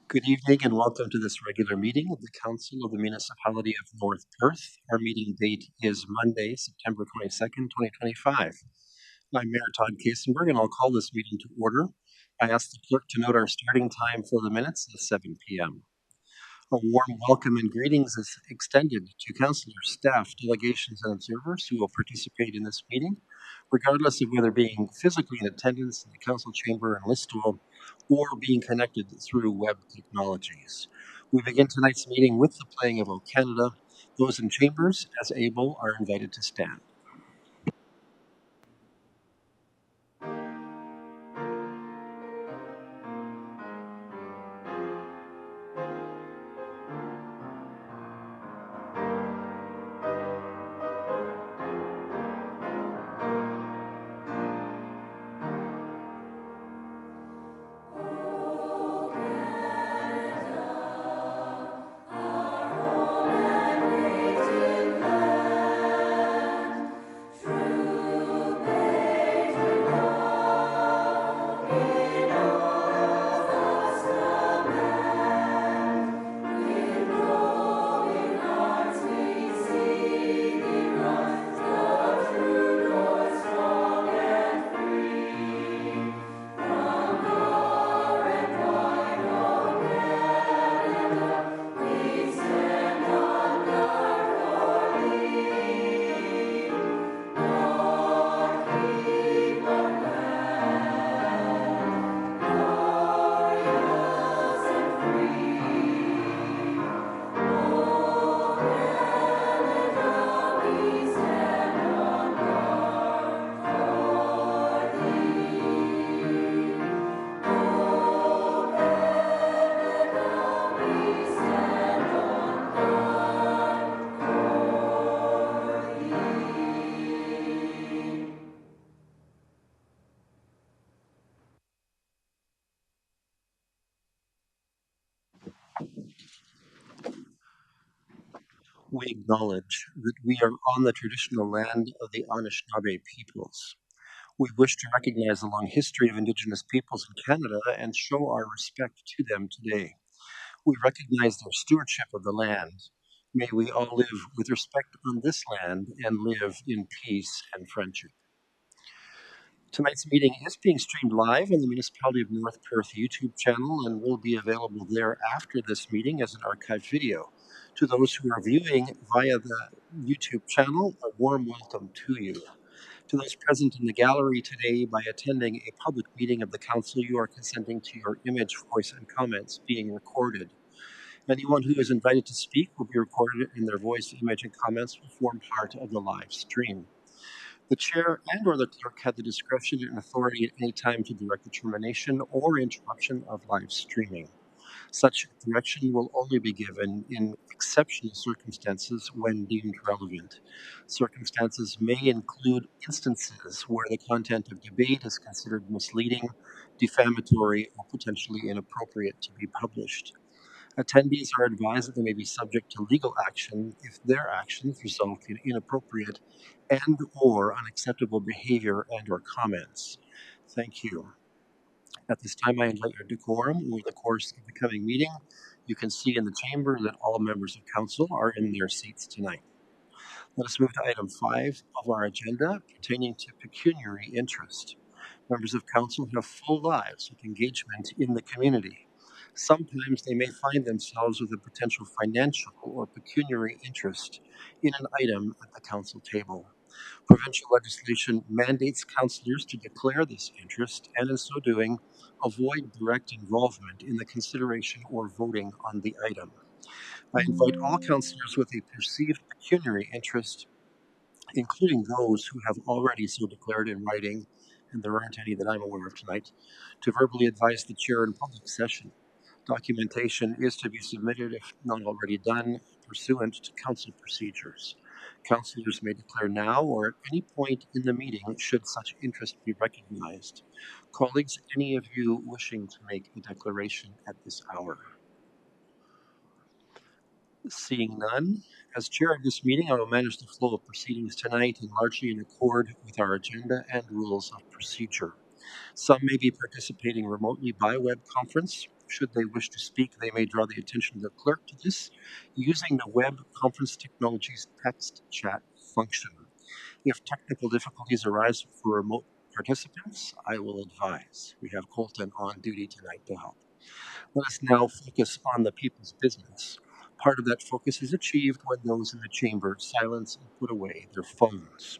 Good evening and welcome to this regular meeting of the Council of the Municipality of North Perth. Our meeting date is Monday, September 22nd, 2025. I'm Mayor Todd Kasenberg and I'll call this meeting to order. I ask the clerk to note our starting time for the minutes at 7 p.m. A warm welcome and greetings is extended to councillors, staff, delegations, and observers who will participate in this meeting, regardless of whether being physically in attendance in the council chamber and Listowel or being connected through web technologies. We begin tonight's meeting with the playing of O Canada. Those in chambers, as able, are invited to stand. We acknowledge that we are on the traditional land of the Anishinaabe peoples. We wish to recognize the long history of Indigenous peoples in Canada and show our respect to them today. We recognize their stewardship of the land. May we all live with respect on this land and live in peace and friendship. Tonight's meeting is being streamed live on the Municipality of North Perth YouTube channel and will be available there after this meeting as an archived video. To those who are viewing via the YouTube channel, a warm welcome to you. To those present in the gallery today by attending a public meeting of the Council, you are consenting to your image, voice, and comments being recorded. Anyone who is invited to speak will be recorded and their voice, image, and comments will form part of the live stream. The chair and/or the clerk have the discretion and authority at any time to direct the termination or interruption of live streaming. Such direction will only be given in exceptional circumstances when deemed relevant. Circumstances may include instances where the content of debate is considered misleading, defamatory, or potentially inappropriate to be published. Attendees are advised that they may be subject to legal action if their actions result in inappropriate and or unacceptable behavior and or comments. Thank you. At this time, I invite your decorum over the course of the coming meeting. You can see in the chamber that all members of council are in their seats tonight. Let us move to item 5 of our agenda pertaining to pecuniary interest. Members of council have full lives with engagement in the community. Sometimes they may find themselves with a potential financial or pecuniary interest in an item at the council table. Provincial legislation mandates councillors to declare this interest and, in so doing, avoid direct involvement in the consideration or voting on the item. I invite all councillors with a perceived pecuniary interest, including those who have already so declared in writing, and there aren't any that I'm aware of tonight, to verbally advise the chair in public session. Documentation is to be submitted, if not already done, pursuant to council procedures. Councillors may declare now or at any point in the meeting should such interest be recognized. Colleagues, any of you wishing to make a declaration at this hour? Seeing none, as chair of this meeting, I will manage the flow of proceedings tonight and largely in accord with our agenda and rules of procedure. Some may be participating remotely by web conference. Should they wish to speak, they may draw the attention of the clerk to this using the web conference technology's text chat function. If technical difficulties arise for remote participants, I will advise. We have Colton on duty tonight to help. Let us now focus on the people's business. Part of that focus is achieved when those in the chamber silence and put away their phones.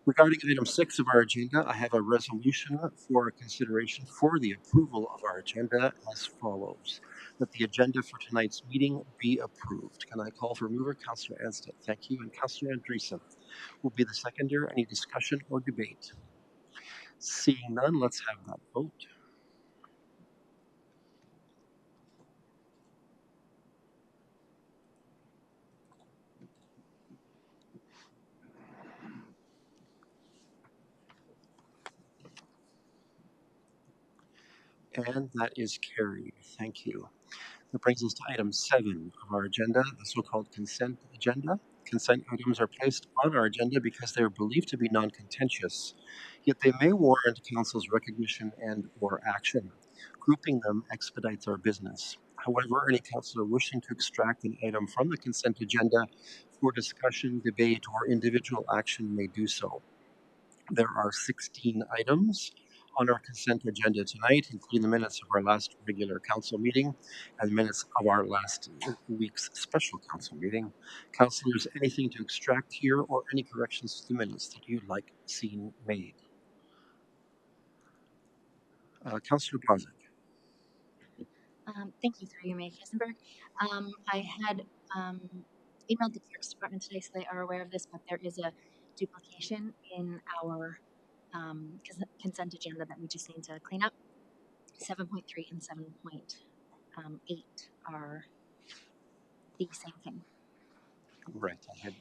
Regarding item 6 of our agenda, I have a resolution for consideration for the approval of our agenda as follows. That the agenda for tonight's meeting be approved. Can I call for mover? Councillor Anstett, thank you. And Councillor Andreessen will be the seconder. Any discussion or debate? Seeing none, let's have that vote. And that is carried. Thank you. That brings us to item 7 of our agenda, the so-called consent agenda. Consent items are placed on our agenda because they are believed to be non-contentious, yet they may warrant Council's recognition and or action. Grouping them expedites our business. However, any councillor wishing to extract an item from the consent agenda for discussion, debate, or individual action may do so. There are 16 items on our consent agenda tonight, including the minutes of our last regular council meeting and minutes of our last week's special council meeting. Councillors, anything to extract here or any corrections to the minutes that you'd like seen made? Councillor Blazek. Thank you, through you, Mayor Kisenberg. I had emailed the clerk's department today, so they are aware of this, but there is a duplication in our consent agenda that we just need to clean up. 7.3 and 7.8 are the same thing. Right, I had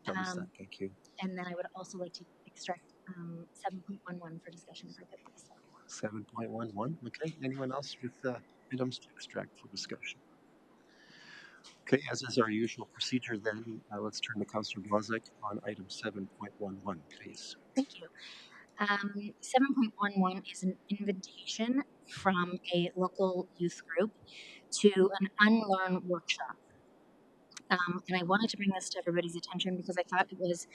noticed that. Thank you. And then I would also like to extract 7.11 for discussion, if I could please. 7.11. Okay. Anyone else with items to extract for discussion? Okay, as is our usual procedure, then let's turn to Councillor Blazek on item 7.11, please. Thank you. 7.11 is an invitation from a local youth group to an unlearn workshop. And I wanted to bring this to everybody's attention because I thought it was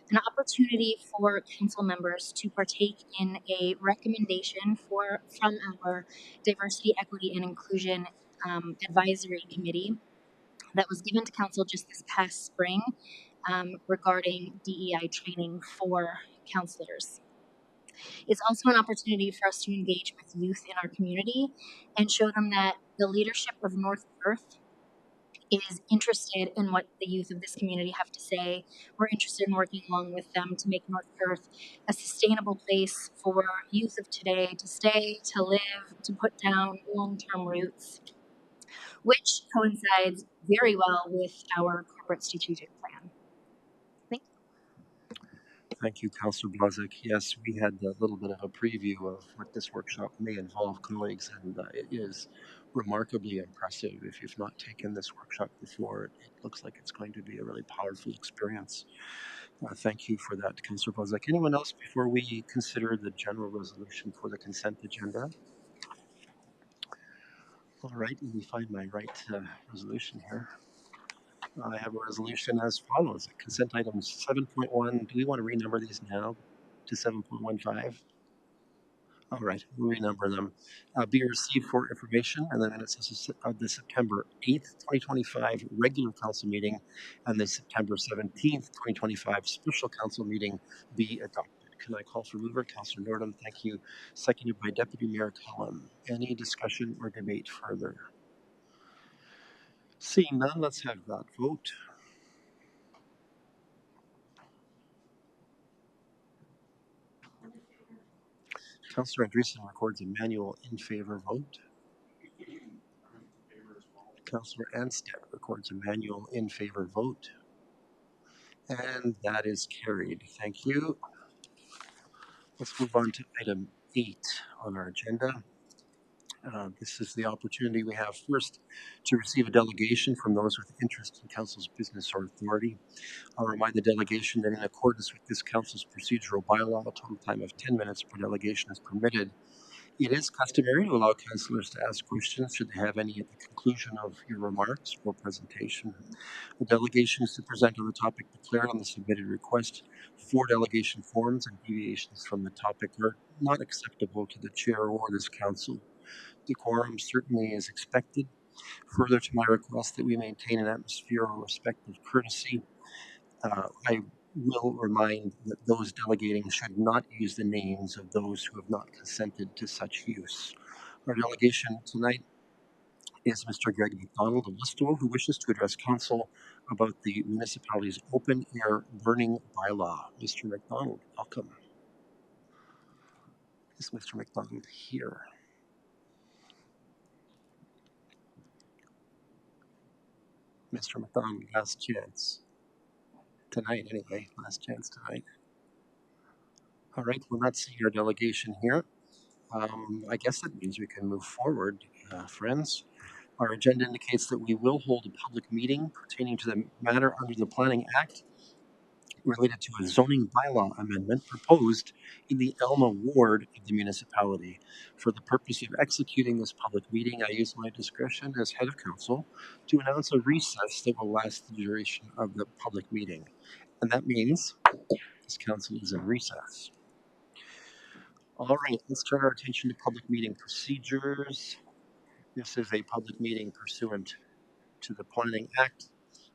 an opportunity for council members to partake in a recommendation from our Diversity, Equity, and Inclusion Advisory Committee that was given to council just this past spring regarding DEI training for councilors. It's also an opportunity for us to engage with youth in our community and show them that the leadership of North Perth is interested in what the youth of this community have to say. We're interested in working along with them to make North Perth a sustainable place for youth of today to stay, to live, to put down long-term roots, which coincides very well with our corporate strategic plan. Thank you. Thank you, Councillor Blazek. Yes, we had a little bit of a preview of what this workshop may involve, colleagues, and it is remarkably impressive. If you've not taken this workshop before, it looks like it's going to be a really powerful experience. Thank you for that, Councillor Blazek. Anyone else before we consider the general resolution for the consent agenda? All right, let me find my right resolution here. I have a resolution as follows. Consent items 7.1. Do we want to renumber these now to 7.15? All right, we'll renumber them. Be received for information, and then minutes of the September 8th, 2025 regular council meeting and the September 17th, 2025 special council meeting be adopted. Can I call for mover? Councillor Nordham, thank you. Seconded by Deputy Mayor Cullen. Any discussion or debate further? Seeing none, let's have that vote. Councillor Andreessen records a manual in favor vote. Councillor Anstett records a manual in favor vote. And that is carried. Thank you. Let's move on to item 8 on our agenda. This is the opportunity we have first to receive a delegation from those with interest in council's business or authority. I'll remind the delegation that in accordance with this council's procedural bylaw, a total time of 10 minutes per delegation is permitted. It is customary to allow councillors to ask questions should they have any at the conclusion of your remarks or presentation. The delegation is to present on the topic declared on the submitted request. For delegation forms and deviations from the topic are not acceptable to the chair or this council. Decorum certainly is expected. Further to my request that we maintain an atmosphere of respect and courtesy, I will remind that those delegating should not use the names of those who have not consented to such use. Our delegation tonight is Mr. Greg McDonald of Listowel, who wishes to address council about the municipality's open air burning bylaw. Mr. McDonald, welcome. Is Mr. McDonald here? Mr. McDonald, last chance. Tonight, anyway. Last chance tonight. All right, we're not seeing our delegation here. I guess that means we can move forward, friends. Our agenda indicates that we will hold a public meeting pertaining to the matter under the Planning Act related to a zoning bylaw amendment proposed in the Elma ward of the municipality. For the purpose of executing this public meeting, I use my discretion as head of council to announce a recess that will last the duration of the public meeting. And that means this council is in recess. All right, let's turn our attention to public meeting procedures. This is a public meeting pursuant to the Planning Act,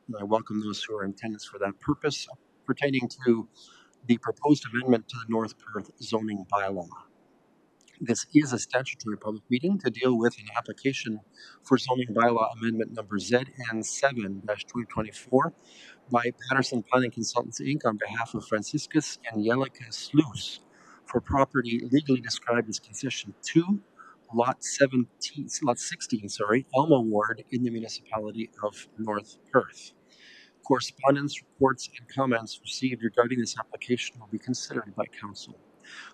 and I welcome those who are in attendance for that purpose pertaining to the proposed amendment to the North Perth zoning bylaw. This is a statutory public meeting to deal with an application for zoning bylaw amendment number ZN7 2024 by Patterson Planning Consultants Inc. on behalf of Franciscus and Yelika Sluice for property legally described as Concession 2, Lot 16, Elma Ward in the municipality of North Perth. Correspondence, reports, and comments received regarding this application will be considered by Council.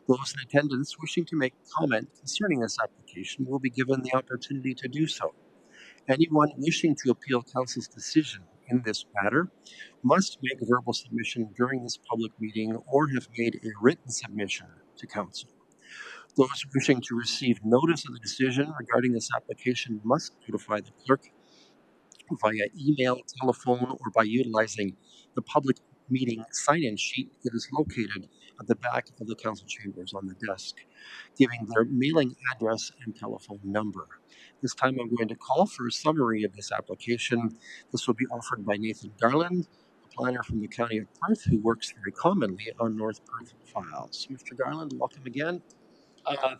Those in attendance wishing to make comment concerning this application will be given the opportunity to do so. Anyone wishing to appeal Council's decision in this matter must make a verbal submission during this public meeting or have made a written submission to Council. Those wishing to receive notice of the decision regarding this application must notify the clerk via email, telephone, or by utilizing the public meeting sign-in sheet that is located at the back of the council chambers on the desk, giving their mailing address and telephone number. This time I'm going to call for a summary of this application. This will be offered by Nathan Garland, a planner from the County of Perth who works very commonly on North Perth files. Mr. Garland, welcome again.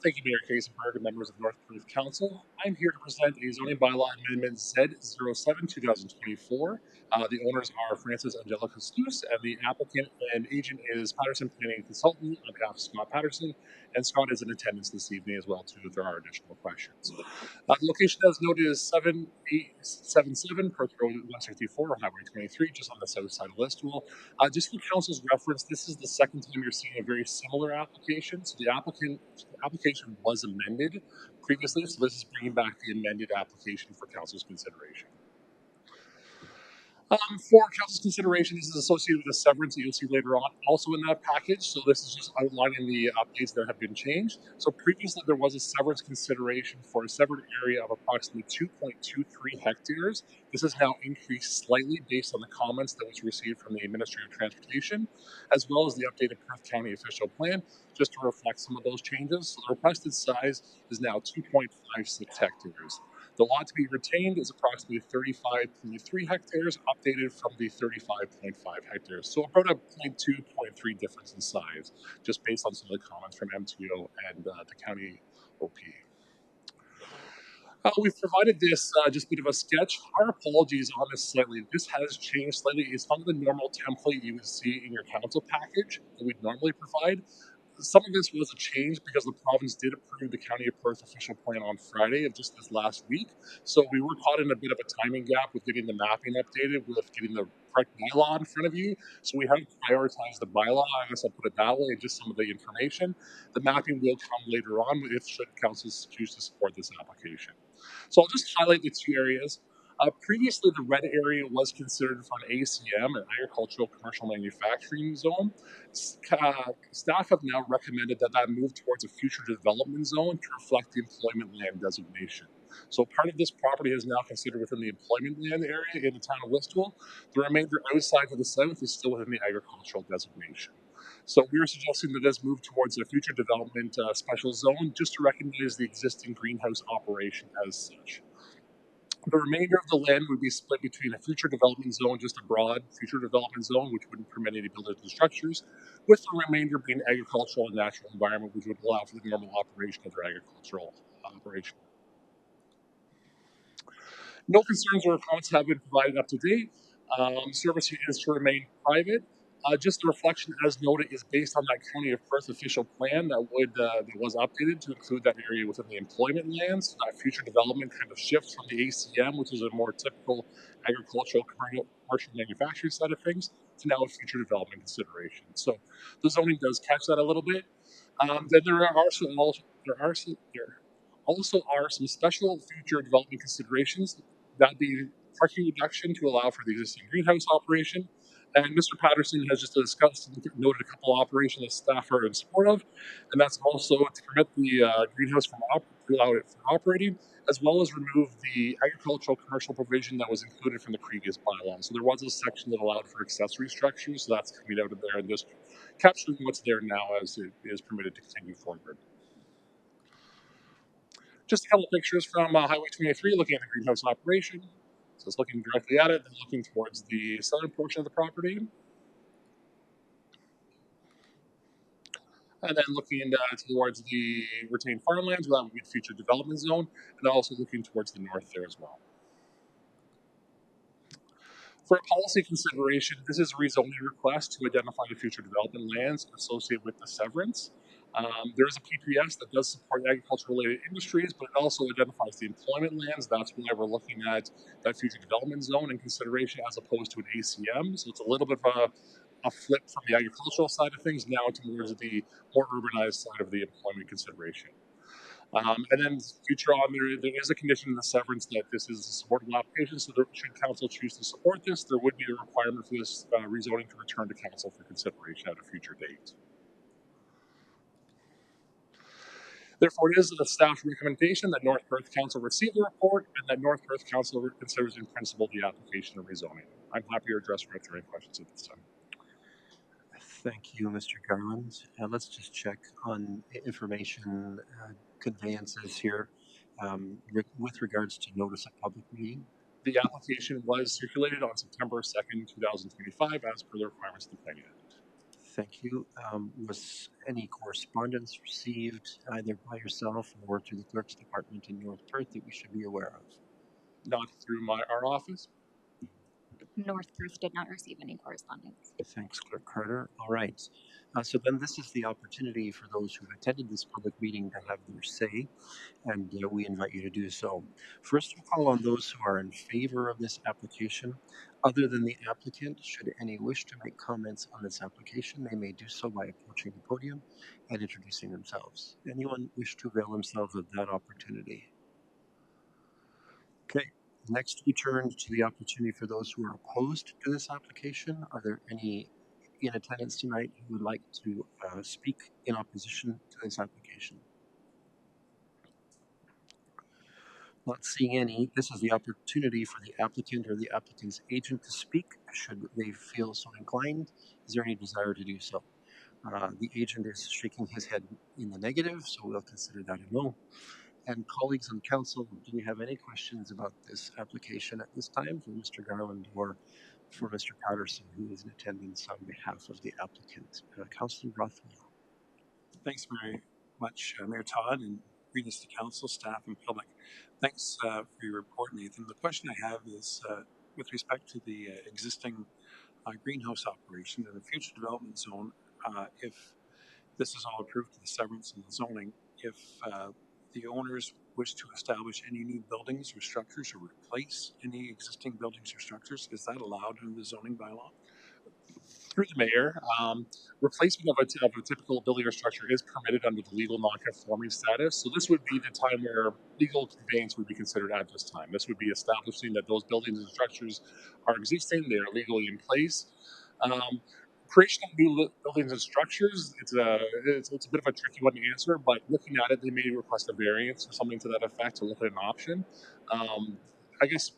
Thank you, Mayor Kaisenberg and members of North Perth Council. I'm here to present a zoning bylaw amendment Z07 2024. The owners are Francis Angelica Sluice, and the applicant and agent is Patterson Planning Consultant on behalf of Scott Patterson. And Scott is in attendance this evening as well, too, if there are additional questions. The location, as noted, is 7877 Perth Road 164, Highway 23, just on the south side of Listowel. Just for council's reference, this is the second time you're seeing a very similar application. So the application was amended previously, so this is bringing back the amended application for council's consideration. For council's consideration, this is associated with a severance that you'll see later on, also in that package. So this is just outlining the updates that have been changed. So previously, there was a severance consideration for a severed area of approximately 2.23 hectares. This has now increased slightly based on the comments that was received from the Ministry of Transportation, as well as the updated Perth County official plan, just to reflect some of those changes. So the requested size is now 2.56 hectares. The lot to be retained is approximately 35.3 hectares, updated from the 35.5 hectares. So about a 0.2, 0.3 difference in size, just based on some of the comments from MTO and the county OP. We've provided this just a bit of a sketch. Our apologies on this slightly. This has changed slightly. It's not the normal template you would see in your council package that we'd normally provide. Some of this was a change because the province did approve the County of Perth official plan on Friday of just this last week. So we were caught in a bit of a timing gap with getting the mapping updated, with getting the correct bylaw in front of you. So we have prioritized the bylaw, I guess I'll put it that way, and just some of the information. The mapping will come later on if should councils choose to support this application. So I'll just highlight the two areas. Previously, the red area was considered for an ACM, an agricultural commercial manufacturing zone. Staff have now recommended that that move towards a future development zone to reflect the employment land designation. So part of this property is now considered within the employment land area in the town of Listowel. The remainder outside to the south is still within the agricultural designation. So we are suggesting that this move towards a future development special zone just to recognize the existing greenhouse operation as such. The remainder of the land would be split between a future development zone, just a broad future development zone, which wouldn't permit any buildings and structures, with the remainder being agricultural and natural environment, which would allow for the normal operation of their agricultural operation. No concerns or comments have been provided up to date. Service is to remain private. Just a reflection, as noted, is based on that County of Perth official plan that was updated to include that area within the employment lands. So that future development kind of shifts from the ACM, which is a more typical agricultural commercial manufacturing side of things, to now a future development consideration. So the zoning does catch that a little bit. Then there also are some special future development considerations. That be parking reduction to allow for the existing greenhouse operation. And Mr. Patterson has just discussed and noted a couple of operations that staff are in support of, and that's also to permit the greenhouse to allow it from operating, as well as remove the agricultural commercial provision that was included from the previous bylaw. So there was a section that allowed for accessory structures, so that's coming out of there and just capturing what's there now as it is permitted to continue forward. Just a couple of pictures from Highway 23 looking at the greenhouse operation. So it's looking directly at it, then looking towards the southern portion of the property, and then looking towards the retained farmlands, where that would be the future development zone, and also looking towards the north there as well. For a policy consideration, this is a rezoning request to identify the future development lands associated with the severance. There is a PPS that does support agriculture-related industries, but it also identifies the employment lands. That's why we're looking at that future development zone in consideration as opposed to an ACM. So it's a little bit of a flip from the agricultural side of things now towards the more urbanized side of the employment consideration. And then future on there is a condition in the severance that this is a supportable application. So should council choose to support this, there would be a requirement for this rezoning to return to council for consideration at a future date. Therefore, it is the staff recommendation that North Perth Council receive the report and that North Perth Council considers in principle the application of rezoning. I'm happy to address or answer any questions at this time. Thank you, Mr. Garland. Let's just check on information conveyances here with regards to notice of public meeting. The application was circulated on September 2nd, 2025, as per the requirements of the Planning Act. Thank you. Was any correspondence received either by yourself or through the clerk's department in North Perth that we should be aware of? Not through our office. North Perth did not receive any correspondence. Thanks, Clerk Carter. All right. So then this is the opportunity for those who've attended this public meeting to have their say, and we invite you to do so. First, we'll call on those who are in favor of this application. Other than the applicant, should any wish to make comments on this application, they may do so by approaching the podium and introducing themselves. Anyone wish to avail themselves of that opportunity? Okay. Next, we turn to the opportunity for those who are opposed to this application. Are there any in attendance tonight who would like to speak in opposition to this application? Not seeing any, this is the opportunity for the applicant or the applicant's agent to speak, should they feel so inclined. Is there any desire to do so? The agent is shaking his head in the negative, so we'll consider that a no. And colleagues on council, do we have any questions about this application at this time for Mr. Garland or for Mr. Patterson, who is in attendance on behalf of the applicant? Councillor Rothwell. Thanks very much, Mayor Todd, and greetings to council, staff, and public. Thanks for your report, Nathan. The question I have is with respect to the existing greenhouse operation in the future development zone, if this is all approved to the severance and the zoning, if the owners wish to establish any new buildings or structures or replace any existing buildings or structures, is that allowed in the zoning bylaw? Through the mayor, replacement of a typical building or structure is permitted under the legal non-conforming status. So this would be the time where legal conveyance would be considered at this time. This would be establishing that those buildings and structures are existing, they are legally in place. Um, Creation of new buildings and structures, it's a bit of a tricky one to answer, but looking at it, they may request a variance or something to that effect to look at an option. I guess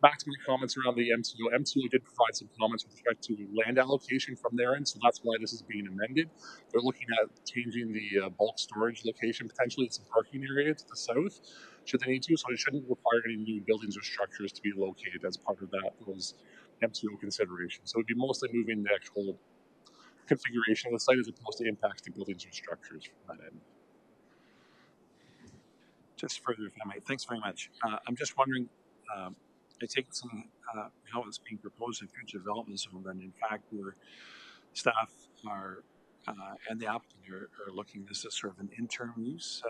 back to my comments around the MTO. MTO did provide some comments with respect to land allocation from their end, so that's why this is being amended. They're looking at changing the bulk storage location, potentially some parking area to the south, should they need to. So it shouldn't require any new buildings or structures to be located as part of those MTO considerations. So it would be mostly moving the actual configuration of the site as opposed to impacts to buildings or structures from that end. Just further, if I may. Thanks very much. I'm just wondering, I take some how it's being proposed in future development zone, and in fact, where staff are and the applicant are looking this as sort of an interim use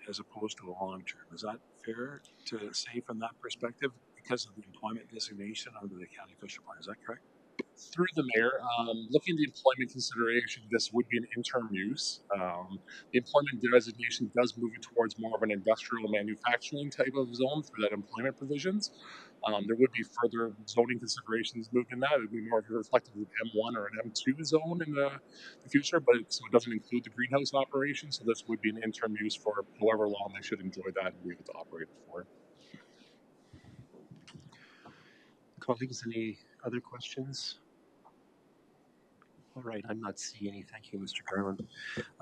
as opposed to a long term. Is that fair to say from that perspective because of the employment designation under the county official plan? Is that correct? Through the mayor, looking at the employment consideration, this would be an interim use. The employment designation does move it towards more of an industrial manufacturing type of zone through that employment provisions. There would be further zoning considerations moved in that. It would be more reflective of M1 or an M2 zone in the future, but so it doesn't include the greenhouse operation. So this would be an interim use for however long they should enjoy that and be able to operate it for. Colleagues, any other questions? All right, I'm not seeing any. Thank you, Mr. Garland.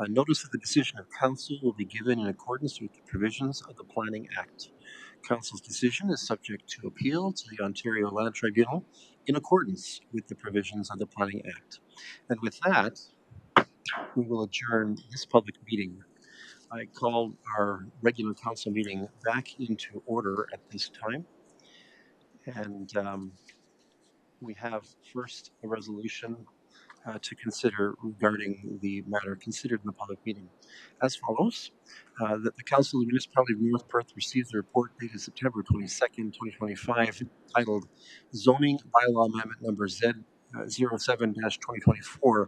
Notice of the decision of Council will be given in accordance with the provisions of the Planning Act. Council's decision is subject to appeal to the Ontario Land Tribunal in accordance with the provisions of the Planning Act. And with that, we will adjourn this public meeting. I call our regular council meeting back into order at this time. And we have first a resolution to consider regarding the matter considered in the public meeting as follows. That the Council of the Municipality of North Perth receives the report dated September 22nd, 2025, titled Zoning Bylaw Amendment Number Z 07-2024,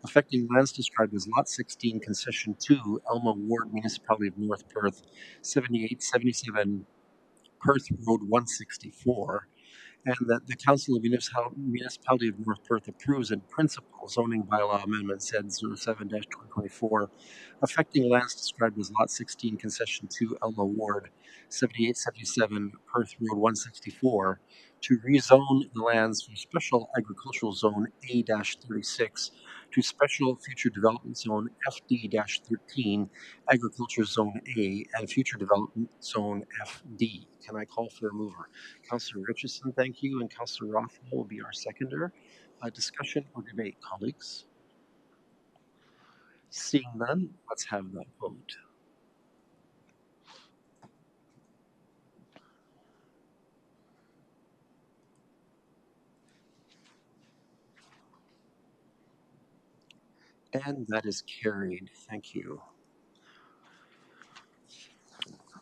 affecting lands described as Lot 16, Concession 2, Elma Ward, Municipality of North Perth, 7877 Perth Road 164, and that the Council of Municipality of North Perth approves in principle zoning bylaw amendment Z 07-2024, affecting lands described as Lot 16, Concession 2, Elma Ward, 7877 Perth Road 164, to rezone the lands from Special Agricultural Zone A-36 to Special Future Development Zone FD-13, Agriculture Zone A, and Future Development Zone FD. Can I call for a mover? Councillor Richardson, thank you, and Councillor Rothwell will be our seconder. Discussion or debate, colleagues? Seeing none, let's have that vote. And that is carried. Thank you.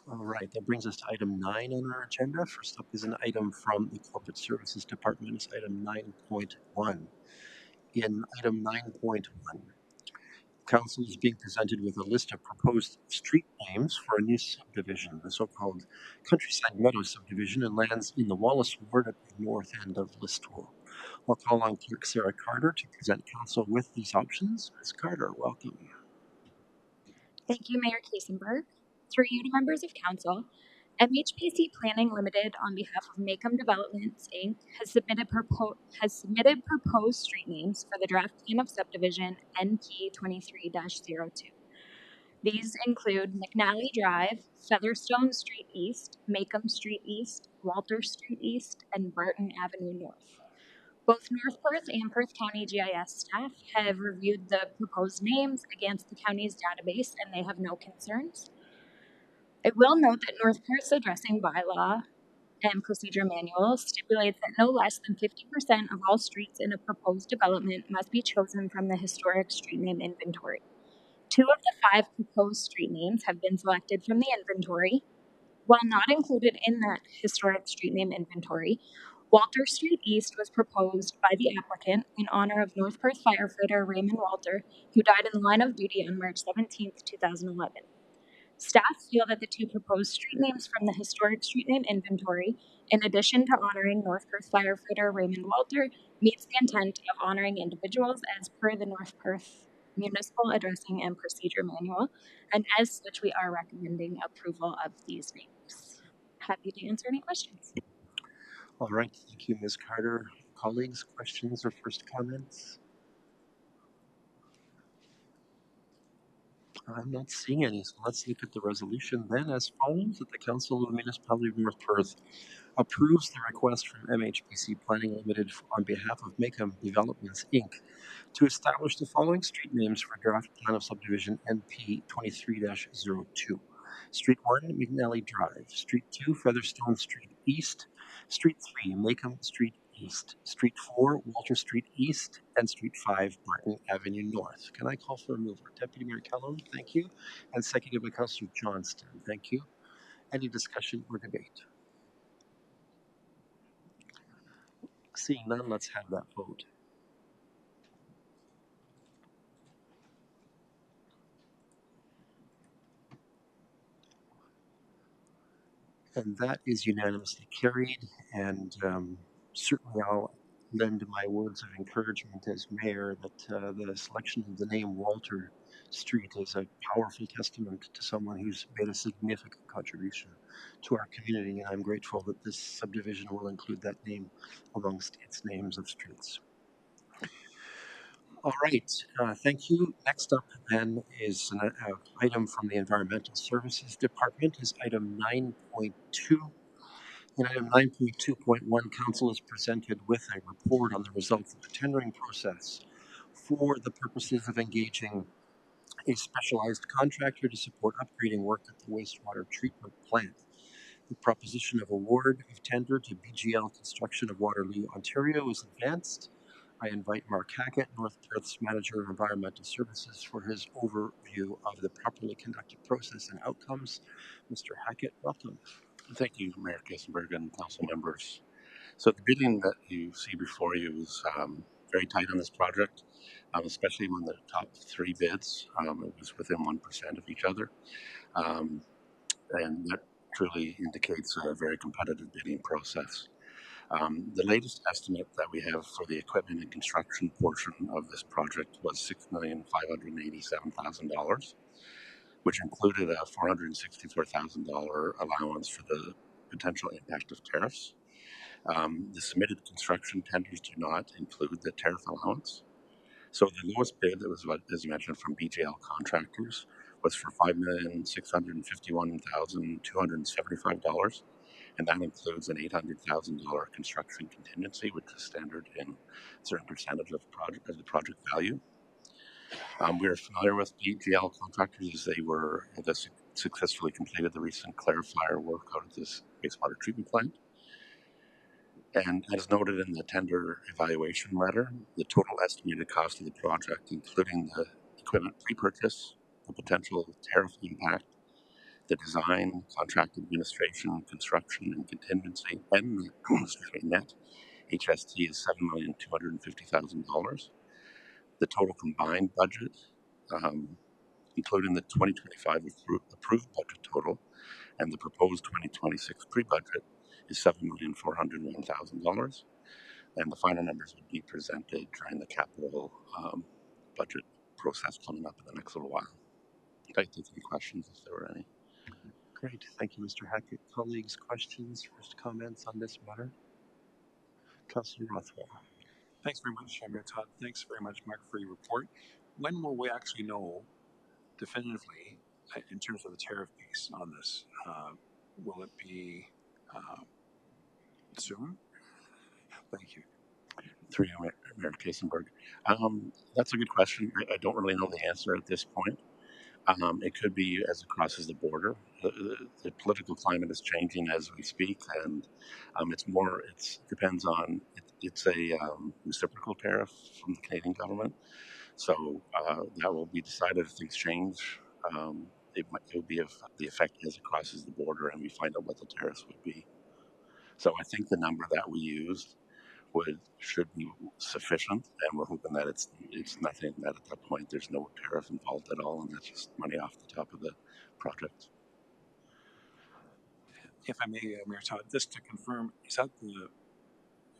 All right, that brings us to item 9 on our agenda. First up is an item from the Corporate Services Department. It's item 9.1. In item 9.1, Council is being presented with a list of proposed street names for a new subdivision, the so-called Countryside Meadow subdivision, and lands in the Wallace Ward at the north end of Listowel. I'll call on Clerk Sarah Carter to present Council with these options. Ms. Carter, welcome. Thank you, Mayor Kasenberg. Through you to members of council, MHPC Planning Limited, on behalf of Macomb Developments Inc., has submitted proposed street names for the draft plan of subdivision NP 23-02. These include McNally Drive, Featherstone Street East, Macomb Street East, Walter Street East, and Barton Avenue North. Both North Perth and Perth County GIS staff have reviewed the proposed names against the county's database, and they have no concerns. I will note that North Perth's addressing bylaw and procedure manual stipulates that no less than 50% of all streets in a proposed development must be chosen from the historic street name inventory. 2 of the 5 proposed street names have been selected from the inventory. While not included in that historic street name inventory, Walter Street East was proposed by the applicant in honor of North Perth firefighter Raymond Walter, who died in the line of duty on March 17, 2011. Staff feel that the two proposed street names from the historic street name inventory, in addition to honoring North Perth firefighter Raymond Walter, meets the intent of honoring individuals as per the North Perth Municipal Addressing and Procedure Manual, and as such, we are recommending approval of these names. Happy to answer any questions. All right, thank you, Ms. Carter. Colleagues, questions or first comments? I'm not seeing any, so let's look at the resolution then as follows: that the Council of the Municipality of North Perth approves the request from MHPC Planning Limited on behalf of Macom Developments Inc. to establish the following street names for draft plan of subdivision NP 23-02. Street 1, McNally Drive. Street 2, Featherstone Street East. Street 3, Macomb Street East. Street 4, Walter Street East. And Street 5, Martin Avenue North. Can I call for a mover? Deputy Mayor Kellum, thank you. And seconded by Councillor Johnston, thank you. Any discussion or debate? Seeing none, let's have that vote. And that is unanimously carried. And certainly I'll lend my words of encouragement as mayor that the selection of the name Walter Street is a powerful testament to someone who's made a significant contribution to our community. And I'm grateful that this subdivision will include that name amongst its names of streets. All right, thank you. Next up then is an item from the Environmental Services Department, is item 9.2. In item 9.2.1, Council is presented with a report on the results of the tendering process for the purposes of engaging a specialized contractor to support upgrading work at the wastewater treatment plant. The proposition of award of tender to BGL Construction of Waterloo, Ontario is advanced. I invite Mark Hackett, North Perth's Manager of Environmental Services, for his overview of the properly conducted process and outcomes. Mr. Hackett, welcome. Thank you, Mayor Kissenberg and council members. So the bidding that you see before you is very tight on this project, especially when the top three bids, it was within 1% of each other. And that truly indicates a very competitive bidding process. The latest estimate that we have for the equipment and construction portion of this project was $6,587,000, which included a $464,000 allowance for the potential impact of tariffs. The submitted construction tenders do not include the tariff allowance. So the lowest bid that was, as you mentioned, from BJL Contractors was for $5,651,275, and that includes an $800,000 construction contingency, which is standard in a certain percentage of the project value. We are familiar with BGL Contractors as they successfully completed the recent clarifier work out of this wastewater treatment plant. And as noted in the tender evaluation letter, the total estimated cost of the project, including the equipment pre-purchase, the potential tariff impact, the design, contract administration, construction, and contingency, and the net HST is $7,250,000. The total combined budget, including the 2025 approved budget total and the proposed 2026 pre-budget, is $7,401,000. And the final numbers would be presented during the capital budget process coming up in the next little while. I'd like to take any questions if there were any. Great, thank you, Mr. Hackett. Colleagues, questions, first comments on this matter? Councillor Rothwell. Thanks very much, Mayor Todd. Thanks very much, Mark, for your report. When will we actually know definitively in terms of the tariff piece on this? Will it be soon? Thank you. Through you, Mayor Kasenberg. That's a good question. I don't really know the answer at this point. It could be as it crosses the border. The political climate is changing as we speak, and it depends on, it's a reciprocal tariff from the Canadian government. So that will be decided if things change. It will be the effect as it crosses the border and we find out what the tariffs would be. So I think the number that we used should be sufficient, and we're hoping that it's nothing, that at that point there's no tariff involved at all, and that's just money off the top of the project. If I may, Mayor Todd, just to confirm, is that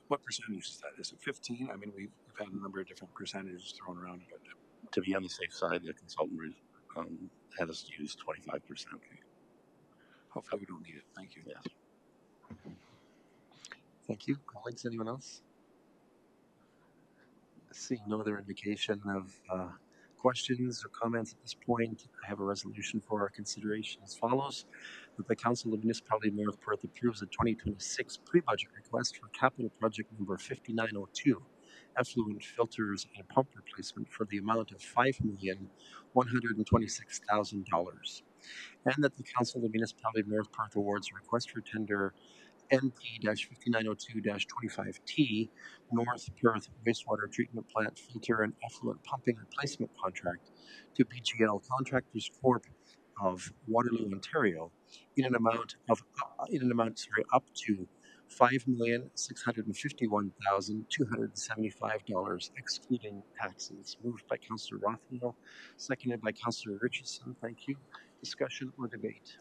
what percentage is that? Is it 15? I mean, we've had a number of different percentages thrown around, but To be on the safe side, the consultant had us use 25%. okay. Hopefully we don't need it. Thank you. Yes. Thank you. Colleagues, anyone else? Seeing no other indication of questions or comments at this point, I have a resolution for our consideration as follows: that the Council of Municipality of North Perth approves the 2026 pre-budget request for capital project number 5902, effluent filters and pump replacement, for the amount of $5,126,000, and that the Council of the Municipality of North Perth awards a request for tender NP-5902-25T North Perth Wastewater Treatment Plant Filter and Effluent Pumping Replacement Contract to BGL Contractors Corp. Of Waterloo, Ontario, up to $5,651,275, excluding taxes. Moved by Councillor Rothwell, seconded by Councillor Richardson. Thank you. Discussion or debate?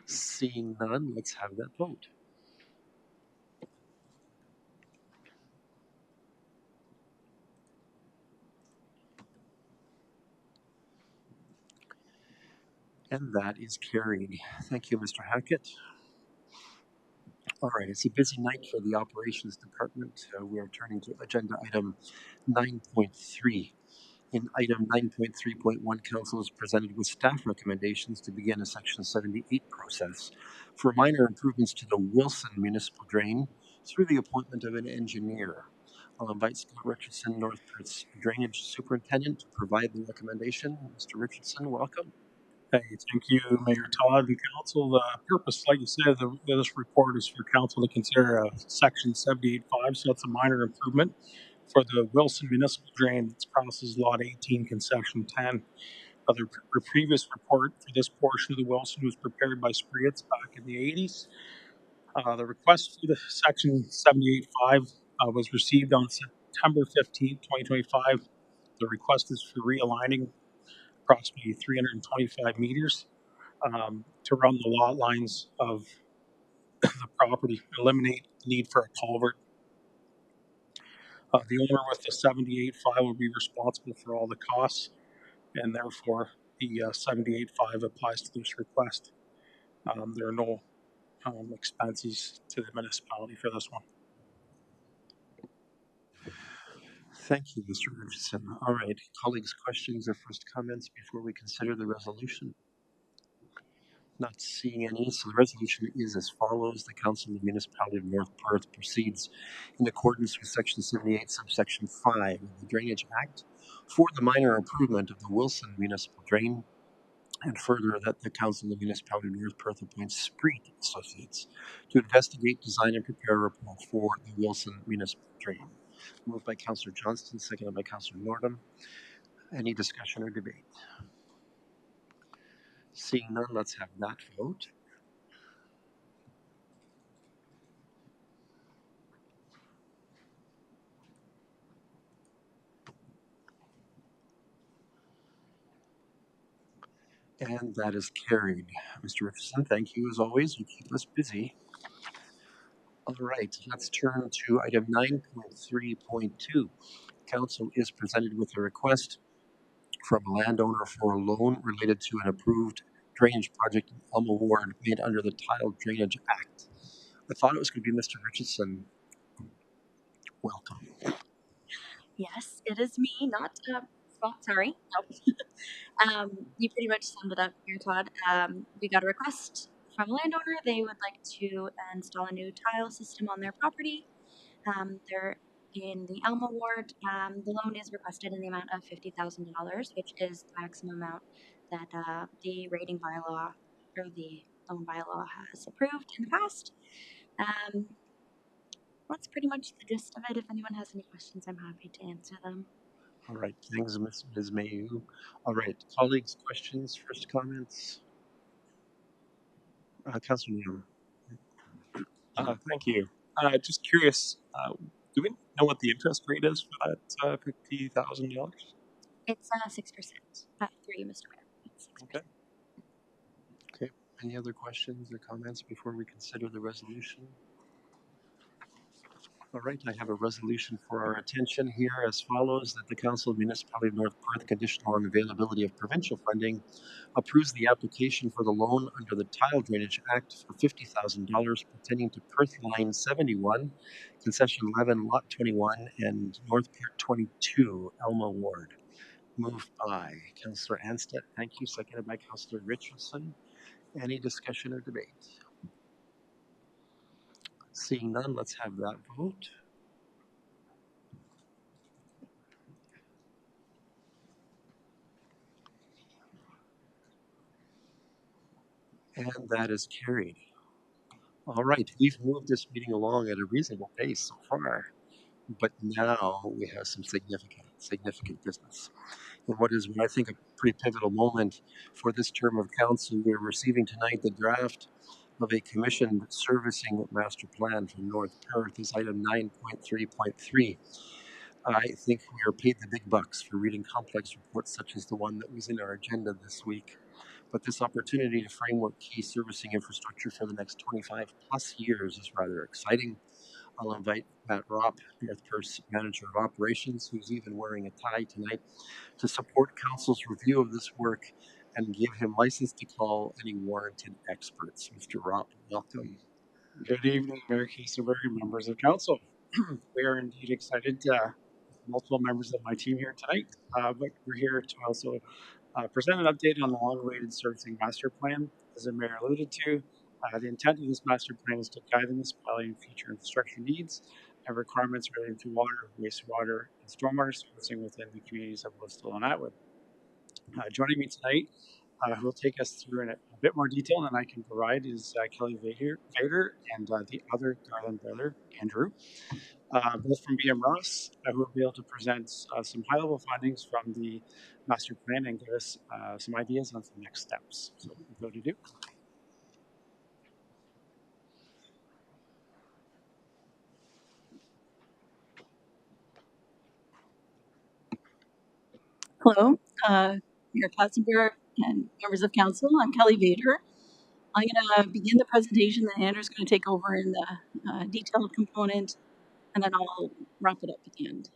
Seeing none, let's have that vote. And that is carried. Thank you, Mr. Hackett. All right, it's a busy night for the Operations Department. We are turning to agenda item 9.3. In item 9.3.1, Council is presented with staff recommendations to begin a Section 78 process for minor improvements to the Wilson Municipal Drain through the appointment of an engineer. I'll invite Scott Richardson, North Perth's Drainage Superintendent, to provide the recommendation. Mr. Richardson, welcome. Hey, thank you, Mayor Todd and Council. The purpose, like you said, of this report is for Council to consider Section 78.5, so it's a minor improvement for the Wilson Municipal Drain that crosses Lot 18, Concession 10. The previous report for this portion of the Wilson was prepared by Spreitz back in the 80s. The request for the Section 78.5 was received on September 15th, 2025. The request is for realigning approximately 325 meters to run the lot lines of the property, eliminate the need for a culvert. The owner with the 78.5 will be responsible for all the costs, and therefore the 78.5 applies to this request. There are no expenses to the municipality for this one. Thank you, Mr. Richardson. All right, colleagues, questions or first comments before we consider the resolution? Not seeing any, so the resolution is as follows. The Council of the Municipality of North Perth proceeds in accordance with Section 78, subsection 5 of the Drainage Act for the minor improvement of the Wilson Municipal Drain, and further that the Council of the Municipality of North Perth appoints Spreet Associates to investigate, design, and prepare a report for the Wilson Municipal Drain. Moved by Councillor Johnston, seconded by Councillor Nordham. Any discussion or debate? Seeing none, let's have that vote. And that is carried. Mr. Richardson, thank you as always. You keep us busy. All right, let's turn to item 9.3.2. Council is presented with a request from a landowner for a loan related to an approved drainage project in Elma Ward made under the Tile Drainage Act. I thought it was going to be Mr. Richardson. Welcome. Yes, it is me, not sorry. No. You pretty much summed it up here, Todd. We got a request from a landowner. They would like to install a new tile system on their property. They're in the Elma ward. The loan is requested in the amount of $50,000, which is the maximum amount that the rating bylaw or the loan bylaw has approved in the past. That's pretty much the gist of it. If anyone has any questions, I'm happy to answer them. All right, thanks, Ms. Mayu. All right, colleagues, questions, first comments? Councillor Neal. Thank you. Just curious, do we know what the interest rate is for that $50,000? It's 6%. Through you, Mr. Mayor. It's 6%. Okay. Okay. Any other questions or comments before we consider the resolution? All right, I have a resolution for our attention here as follows: that the Council of the Municipality of North Perth, conditional on availability of provincial funding, approves the application for the loan under the Tile Drainage Act for $50,000 pertaining to Perth Line 71, Concession 11, Lot 21, and North Pier 22, Elma Ward. Moved by Councillor Anstett. Thank you. Seconded by Councillor Richardson. Any discussion or debate? Seeing none, let's have that vote. And that is carried. All right, we've moved this meeting along at a reasonable pace so far, but now we have some significant business. And what is, I think, a pretty pivotal moment for this term of council, we're receiving tonight the draft of a commissioned servicing master plan for North Perth, is item 9.3.3. I think we are paid the big bucks for reading complex reports such as the one that was in our agenda this week. But this opportunity to framework key servicing infrastructure for the next 25 plus years is rather exciting. I'll invite Matt Ropp, North Perth's Manager of Operations, who's even wearing a tie tonight, to support Council's review of this work and give him license to call any warranted experts. Mr. Ropp, welcome. Good evening, Mayor Kiesenberg and members of council. We are indeed excited, multiple members of my team here tonight, but we're here to also present an update on the long-awaited servicing master plan. As the mayor alluded to, the intent of this master plan is to guide the municipality in future infrastructure needs and requirements related to water, wastewater, and stormwater servicing within the communities of Bristol and Atwood. Joining me tonight, who will take us through in a bit more detail than I can provide, is Kelly Vader and the other Garland brother, Andrew, both from BM Ross, who will be able to present some high-level findings from the master plan and give us some ideas on some next steps. So, without ado. Hello, Mayor Katzenberg and members of council. I'm Kelly Vader. I'm going to begin the presentation, then Andrew's going to take over in the detailed component, and then I'll wrap it up at the end.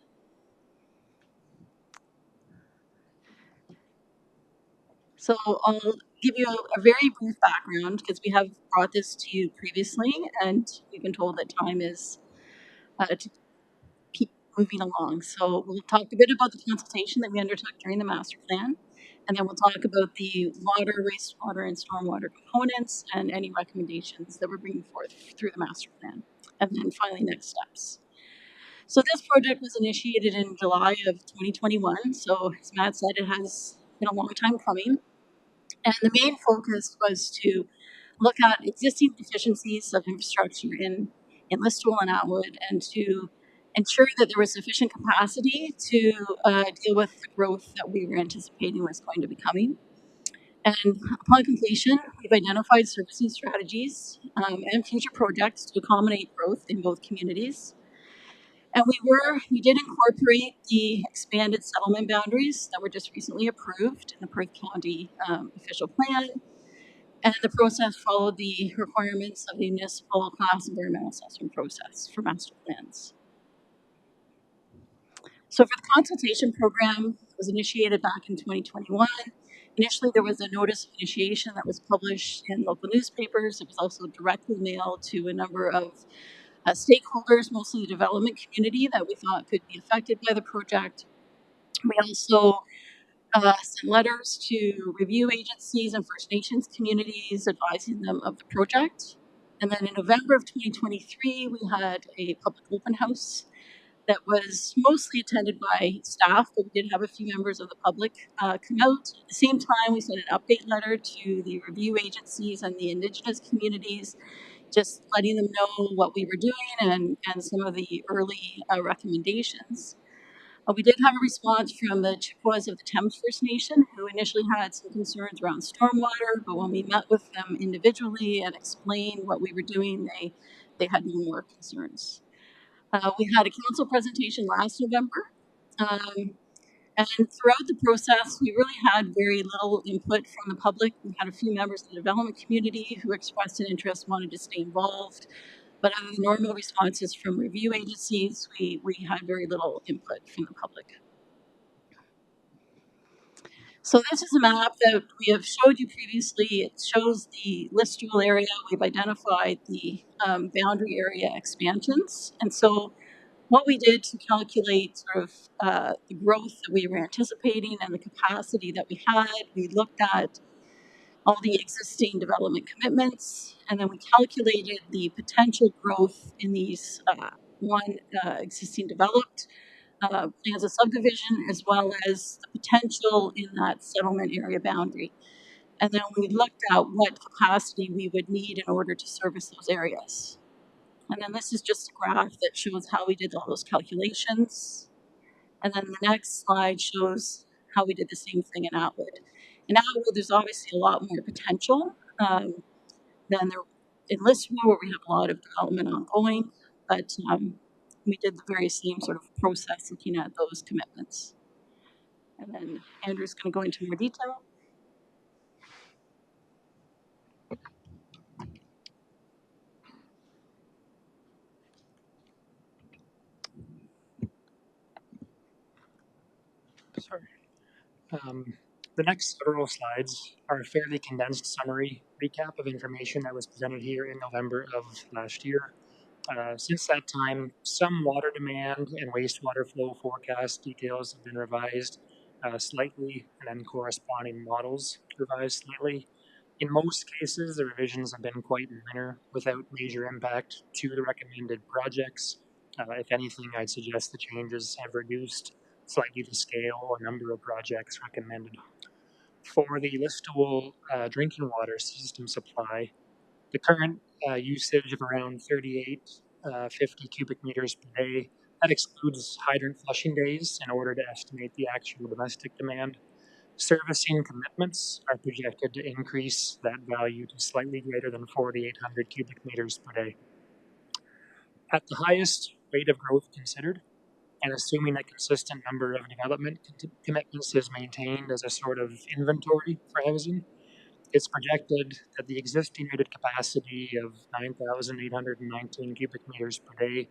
So I'll give you a very brief background because we have brought this to you previously, and we've been told that time is to keep moving along. So we'll talk a bit about the consultation that we undertook during the master plan, and then we'll talk about the water, wastewater, and stormwater components and any recommendations that we're bringing forth through the master plan. And then finally, next steps. So this project was initiated in July of 2021. So as Matt said, it has been a long time coming. And the main focus was to look at existing deficiencies of infrastructure in Listowel and Atwood, and to ensure that there was sufficient capacity to deal with the growth that we were anticipating was going to be coming. And upon completion, we've identified servicing strategies and future projects to accommodate growth in both communities. And we did incorporate the expanded settlement boundaries that were just recently approved in the Perth County official plan. And the process followed the requirements of the municipal class environmental assessment process for master plans. So for the consultation program, it was initiated back in 2021. Initially, there was a notice of initiation that was published in local newspapers. It was also directly mailed to a number of stakeholders, mostly the development community that we thought could be affected by the project. We also sent letters to review agencies and First Nations communities advising them of the project. And then in November of 2023, we had a public open house that was mostly attended by staff, but we did have a few members of the public come out. At the same time, we sent an update letter to the review agencies and the Indigenous communities, just letting them know what we were doing and some of the early recommendations. We did have a response from the Chippewas of the Thames First Nation, who initially had some concerns around stormwater, but when we met with them individually and explained what we were doing, they had no more concerns. We had a council presentation last November, and throughout the process, we really had very little input from the public. We had a few members of the development community who expressed an interest, wanted to stay involved. But other than normal responses from review agencies, we had very little input from the public. So this is a map that we have showed you previously. It shows the listable area. We've identified the boundary area expansions. And so what we did to calculate sort of the growth that we were anticipating and the capacity that we had, we looked at all the existing development commitments, and then we calculated the potential growth in these existing developed plans of subdivision, as well as the potential in that settlement area boundary. And then we looked at what capacity we would need in order to service those areas. And then this is just a graph that shows how we did all those calculations. And then the next slide shows how we did the same thing in Atwood. In Atwood, there's obviously a lot more potential than there in Listowel, where we have a lot of development ongoing. But we did the very same sort of process looking at those commitments. And then Andrew's going to go into more detail. Sorry. The next several slides are a fairly condensed summary recap of information that was presented here in November of last year. Since that time, some water demand and wastewater flow forecast details have been revised slightly, and then corresponding models revised slightly. In most cases, the revisions have been quite minor without major impact to the recommended projects. If anything, I'd suggest the changes have reduced slightly the scale or number of projects recommended. For the Listowel drinking water system supply, the current usage of around 3850 cubic meters per day, that excludes hydrant flushing days in order to estimate the actual domestic demand. Servicing commitments are projected to increase that value to slightly greater than 4,800 cubic meters per day. At the highest rate of growth considered, and assuming a consistent number of development commitments is maintained as a sort of inventory for housing, it's projected that the existing rated capacity of 9,819 cubic meters per day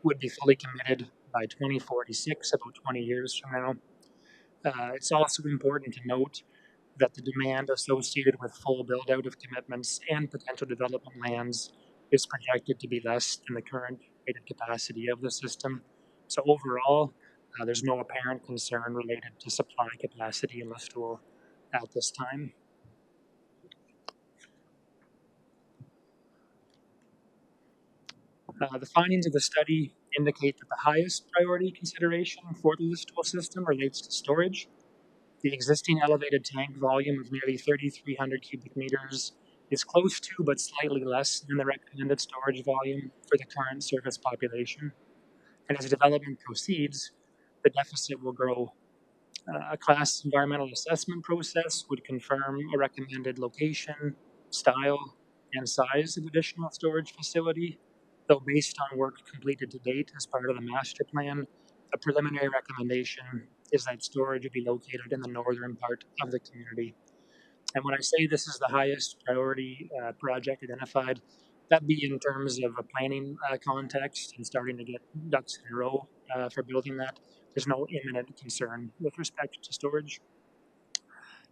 would be fully committed by 2046, about 20 years from now. It's also important to note that the demand associated with full build out of commitments and potential development lands is projected to be less than the current rated capacity of the system. So overall, there's no apparent concern related to supply capacity in Listowel at this time. The findings of the study indicate that the highest priority consideration for the Listowel system relates to storage. The existing elevated tank volume of nearly 3,300 cubic meters is close to but slightly less than the recommended storage volume for the current service population. And as development proceeds, the deficit will grow. A class environmental assessment process would confirm a recommended location, style, and size of additional storage facility, though based on work completed to date as part of the master plan, a preliminary recommendation is that storage would be located in the northern part of the community. And when I say this is the highest priority project identified, that be in terms of a planning context and starting to get ducks in a row for building that. There's no imminent concern with respect to storage.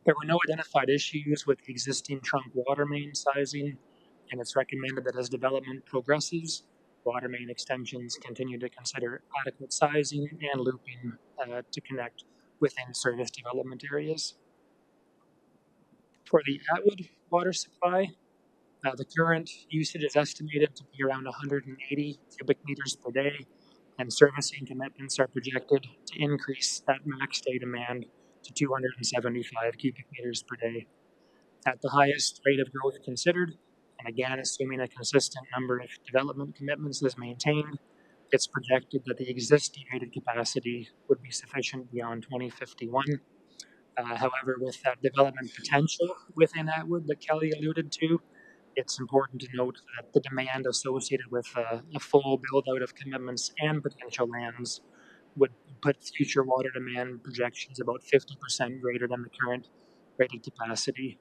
There were no identified issues with the existing trunk water main sizing, and it's recommended that as development progresses, water main extensions continue to consider adequate sizing and looping to connect within service development areas. For the Atwood water supply, the current usage is estimated to be around 180 cubic meters per day, and servicing commitments are projected to increase that max day demand to 275 cubic meters per day. At the highest rate of growth considered, and again assuming a consistent number of development commitments is maintained, It's projected that the existing rated capacity would be sufficient beyond 2051. However, with that development potential within Atwood that Kelly alluded to, it's important to note that the demand associated with a full build out of commitments and potential lands would put future water demand projections about 50% greater than the current rated capacity.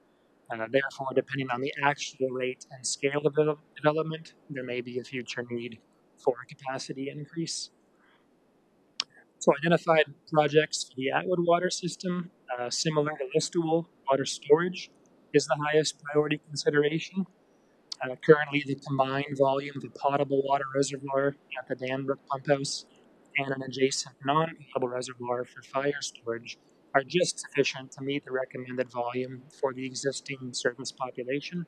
Therefore, depending on the actual rate and scale of development, there may be a future need for a capacity increase. So, identified projects for the Atwood water system, similar to Listowel, water storage is the highest priority consideration. Currently, the combined volume of a potable water reservoir at the Danbrook pump house and an adjacent non-potable reservoir for fire storage are just sufficient to meet the recommended volume for the existing service population.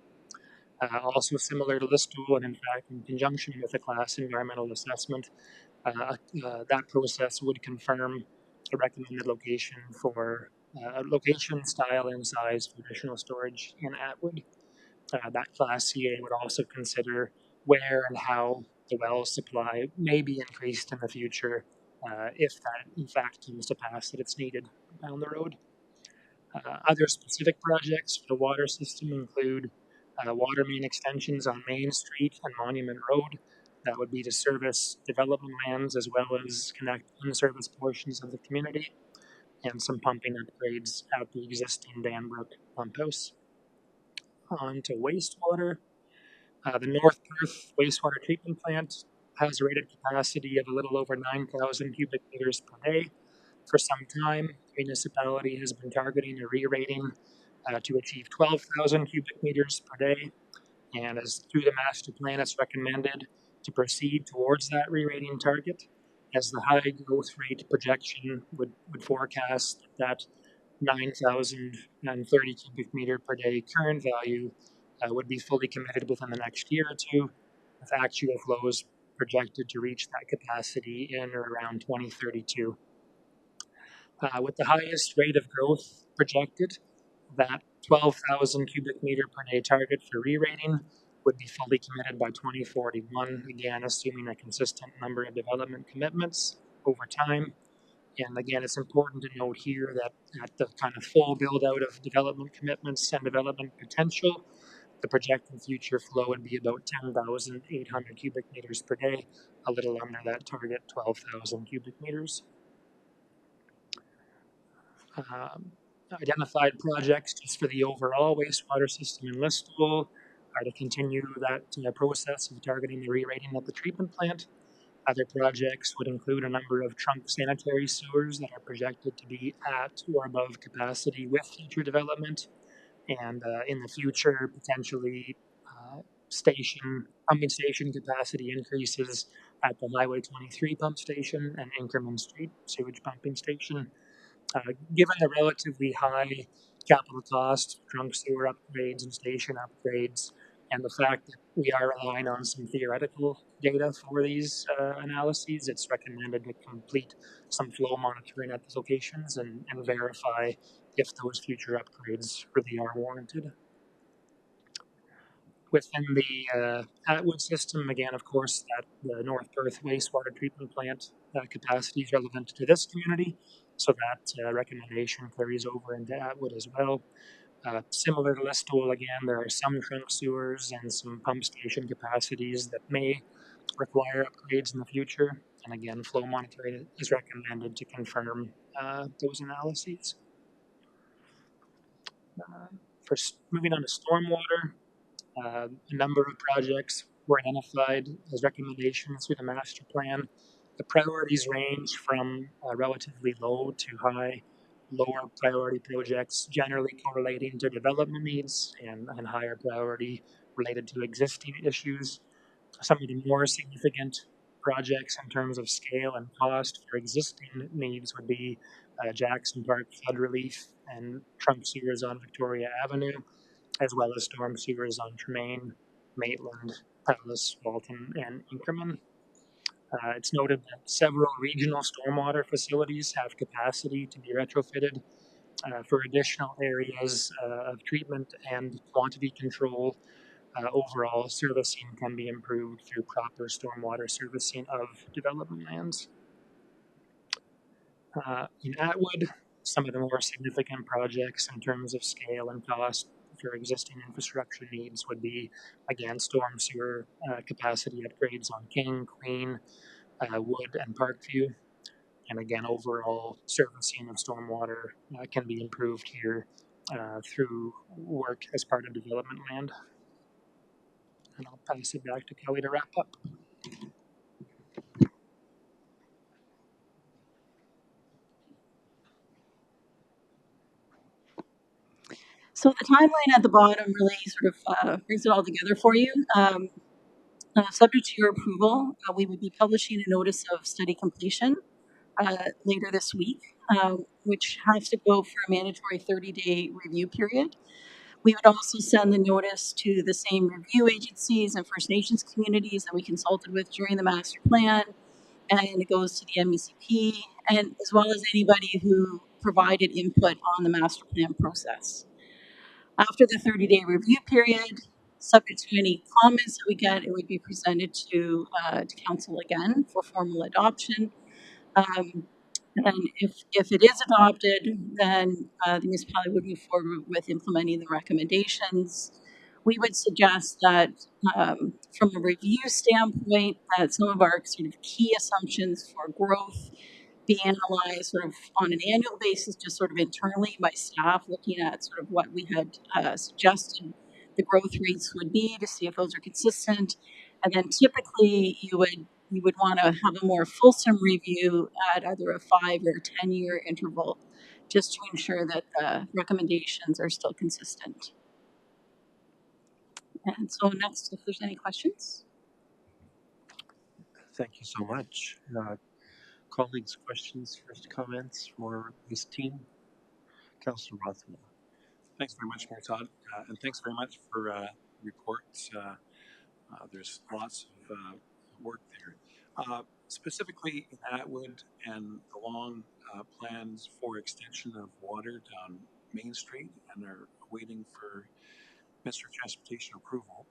Also similar to Listowel, and in fact, in conjunction with the class environmental assessment, that process would confirm a recommended location for location, style, and size for additional storage in Atwood. That class CA would also consider where and how the well supply may be increased in the future if that in fact comes to pass that it's needed down the road. Other specific projects for the water system include water main extensions on Main Street and Monument Road. That would be to service development lands as well as connect unserviced portions of the community, and some pumping upgrades at the existing Danbrook pump house. On to wastewater. The North Perth wastewater treatment plant has a rated capacity of a little over 9,000 cubic meters per day. For some time, the municipality has been targeting a re-rating to achieve 12,000 cubic meters per day, and as through the master plan, it's recommended to proceed towards that re-rating target, as the high growth rate projection would forecast that 9,030 cubic meter per day current value would be fully committed within the next year or two, with actual flows projected to reach that capacity in or around 2032. With the highest rate of growth projected, that 12,000 cubic meter per day target for re-rating would be fully committed by 2041, again, assuming a consistent number of development commitments over time. And again, it's important to note here that at the kind of full build out of development commitments and development potential, the projected future flow would be about 10,800 cubic meters per day, a little under that target 12,000 cubic meters. Identified projects just for the overall wastewater system in Listowel are to continue that process of targeting the re-rating of the treatment plant. Other projects would include a number of trunk sanitary sewers that are projected to be at or above capacity with future development, and in the future, potentially pumping station capacity increases at the Highway 23 pump station and Inkerman Street sewage pumping station. Given the relatively high capital cost, trunk sewer upgrades and station upgrades, and the fact that we are relying on some theoretical data for these analyses, it's recommended to complete some flow monitoring at the locations and verify if those future upgrades really are warranted. Within the Atwood system, again, of course, that the North Perth wastewater treatment plant capacity is relevant to this community, so that recommendation carries over into Atwood as well. Similar to Listowel, again, there are some trunk sewers and some pump station capacities that may require upgrades in the future, and again, flow monitoring is recommended to confirm those analyses. Moving on to stormwater, a number of projects were identified as recommendations through the master plan. The priorities range from relatively low to high. Lower priority projects generally correlating to development needs, and higher priority related to existing issues. Some of the more significant projects in terms of scale and cost for existing needs would be Jackson Park flood relief and trunk sewers on Victoria Avenue, as well as storm sewers on Tremaine, Maitland, Palace, Walton, and Inkerman. It's noted that several regional stormwater facilities have capacity to be retrofitted for additional areas of treatment and quantity control overall servicing can be improved through proper stormwater servicing of development lands. In Atwood, some of the more significant projects in terms of scale and cost for existing infrastructure needs would be, again, storm sewer capacity upgrades on King, Queen, Wood, and Parkview. And again, overall servicing of stormwater can be improved here through work as part of development land. And I'll pass it back to Kelly to wrap up. So the timeline at the bottom really sort of brings it all together for you. Subject to your approval, we would be publishing a notice of study completion later this week, which has to go for a mandatory 30-day review period. We would also send the notice to the same review agencies and First Nations communities that we consulted with during the master plan, and it goes to the MECP, and as well as anybody who provided input on the master plan process. After the 30-day review period, subject to any comments that we get, it would be presented to council again for formal adoption. And if it is adopted, then the municipality would move forward with implementing the recommendations. We would suggest that from a review standpoint, that some of our sort of key assumptions for growth be analyzed sort of on an annual basis, just sort of internally by staff, looking at sort of what we had suggested the growth rates would be to see if those are consistent. And then typically you would want to have a more fulsome review at either a 5 or 10-year interval, just to ensure that the recommendations are still consistent. And so next, if there's any questions. Thank you so much. Colleagues, questions, first comments for this team? Councillor Rothwell. Thanks very much, Mayor Todd, and thanks very much for reports. There's lots of work there. Specifically in Atwood and the long plans for extension of water down Main Street and are waiting for Mr. Transportation approval.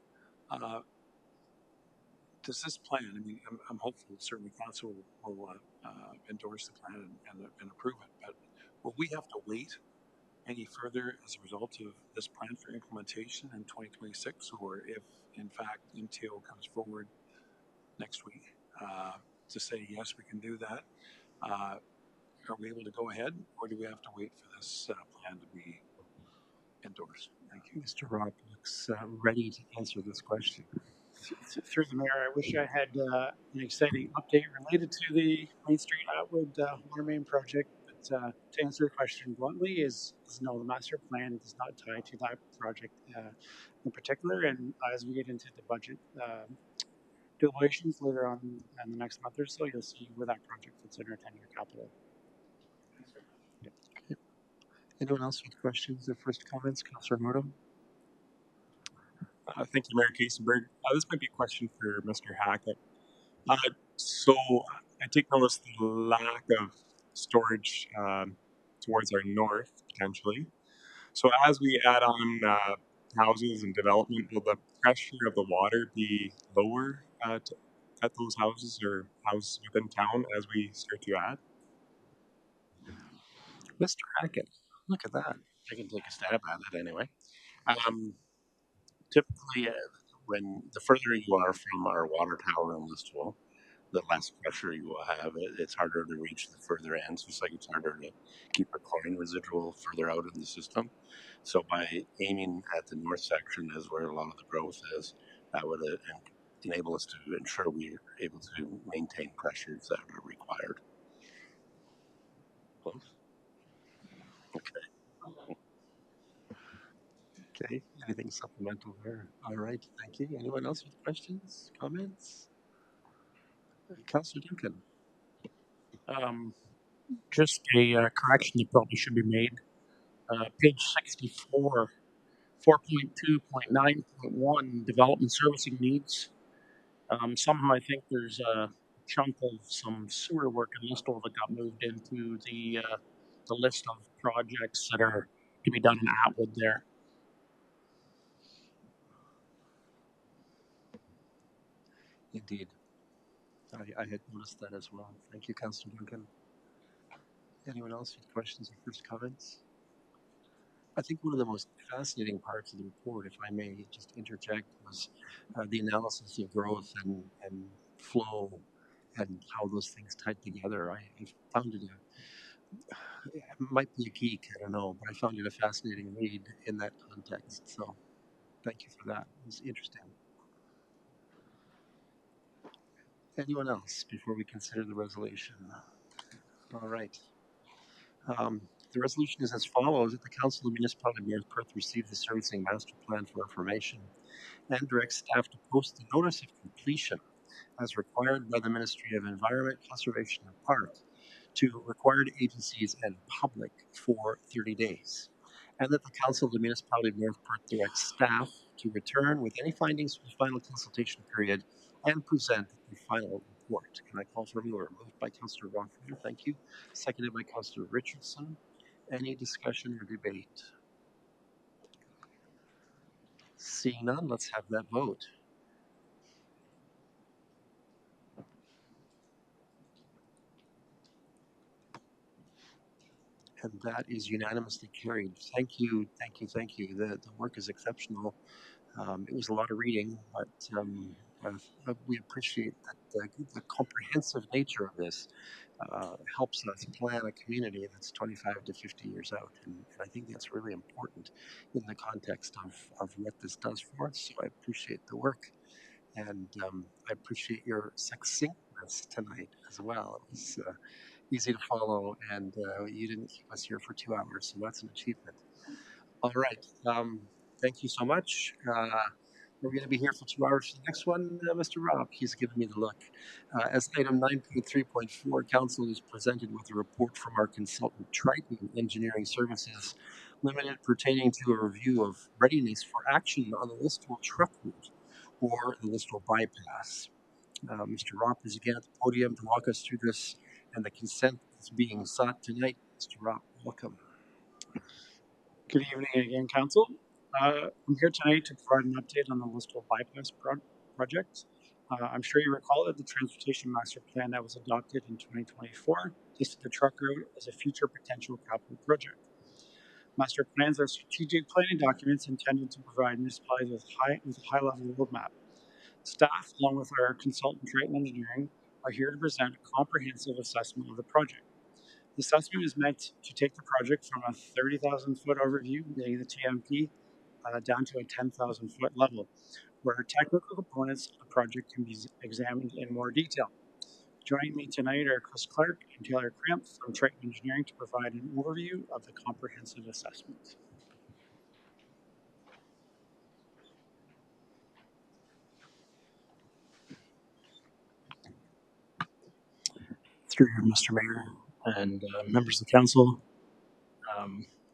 Does this plan, I mean, I'm hopeful certainly council will endorse the plan and approve it, but will we have to wait any further as a result of this plan for implementation in 2026, or if in fact MTO comes forward next week to say yes, we can do that, are we able to go ahead, or do we have to wait for this plan to be endorsed? Thank you. Mr. Rob looks ready to answer this question. Through the mayor, I wish I had an exciting update related to the Main Street Atwood water main project. But to answer your question bluntly, is no, the master plan does not tie to that project in particular. And as we get into the budget deliberations later on in the next month or so, you'll see where that project fits in our 10-year capital. Okay. Anyone else with questions or first comments? Councillor Nordum? Thank you, Mayor Kiesenberg. This might be a question for Mr. Hackett. So I take notice the lack of storage towards our north, potentially. So as we add on houses and development, will the pressure of the water be lower at those houses or houses within town as we start to add? Mr. Hackett, look at that. I can take a stab at it anyway. Typically, when the further you are from our water tower in Listowel, the less pressure you will have. It's harder to reach the further ends, just like it's harder to keep a chlorine residual further out in the system. So by aiming at the north section is where a lot of the growth is, that would enable us to ensure we're able to maintain pressures that are required. Close? Okay. Okay, anything supplemental there? All right, thank you. Anyone else with questions, comments? Councillor Duncan. Just a correction that probably should be made. Page 64, 4.2.9.1, development servicing needs. Somehow I think there's a chunk of some sewer work in Listowel that got moved into the list of projects that are to be done in Atwood there. Indeed. I had noticed that as well. Thank you, Councillor Duncan. Anyone else with questions or first comments? I think one of the most fascinating parts of the report, if I may just interject, was the analysis of growth and flow and how those things tied together. I found it might be a geek, I don't know, but I found it a fascinating read in that context. So thank you for that. It was interesting. Anyone else before we consider the resolution? All right. Um, the resolution is as follows that the Council of the Municipality of North Perth receive the servicing master plan for information and direct staff to post the notice of completion as required by the Ministry of Environment, Conservation and Parks to required agencies and public for 30 days. And that the Council of the Municipality of North Perth directs staff to return with any findings from the final consultation period and present the final report. Can I call for a mover? Moved by Councillor Rockford, thank you. Seconded by Councillor Richardson. Any discussion or debate? Seeing none, let's have that vote. And that is unanimously carried. Thank you, thank you, thank you. The work is exceptional. It was a lot of reading, but we appreciate that the comprehensive nature of this helps us plan a community that's 25 to 50 years out. And I think that's really important in the context of what this does for us. So I appreciate the work, and I appreciate your succinctness tonight as well. It was easy to follow, and you didn't keep us here for 2 hours, so that's an achievement. All right. Thank you so much. We're going to be here for 2 hours for the next one. Mr. Rob, he's giving me the look. As item 9.3.4, Council is presented with a report from our consultant, Triton Engineering Services Limited, pertaining to a review of readiness for action on the Listowel truck route or the Listowel bypass. Mr. Ropp is again at the podium to walk us through this and the consent that's being sought tonight. Mr. Ropp, welcome. Good evening again, Council. I'm here tonight to provide an update on the Listowel Bypass project. I'm sure you recall that the Transportation Master Plan that was adopted in 2024 listed the truck route as a future potential capital project. Master plans are strategic planning documents intended to provide municipalities with a high-level roadmap. Staff, along with our consultant Triton Engineering, are here to present a comprehensive assessment of the project. The assessment is meant to take the project from a 30,000 foot overview, being the TMP, down to a 10,000 foot level, where technical components of the project can be examined in more detail. Joining me tonight are Chris Clark and Taylor Cramp from Triton Engineering to provide an overview of the comprehensive assessment. Through you, Mr. Mayor and members of the council.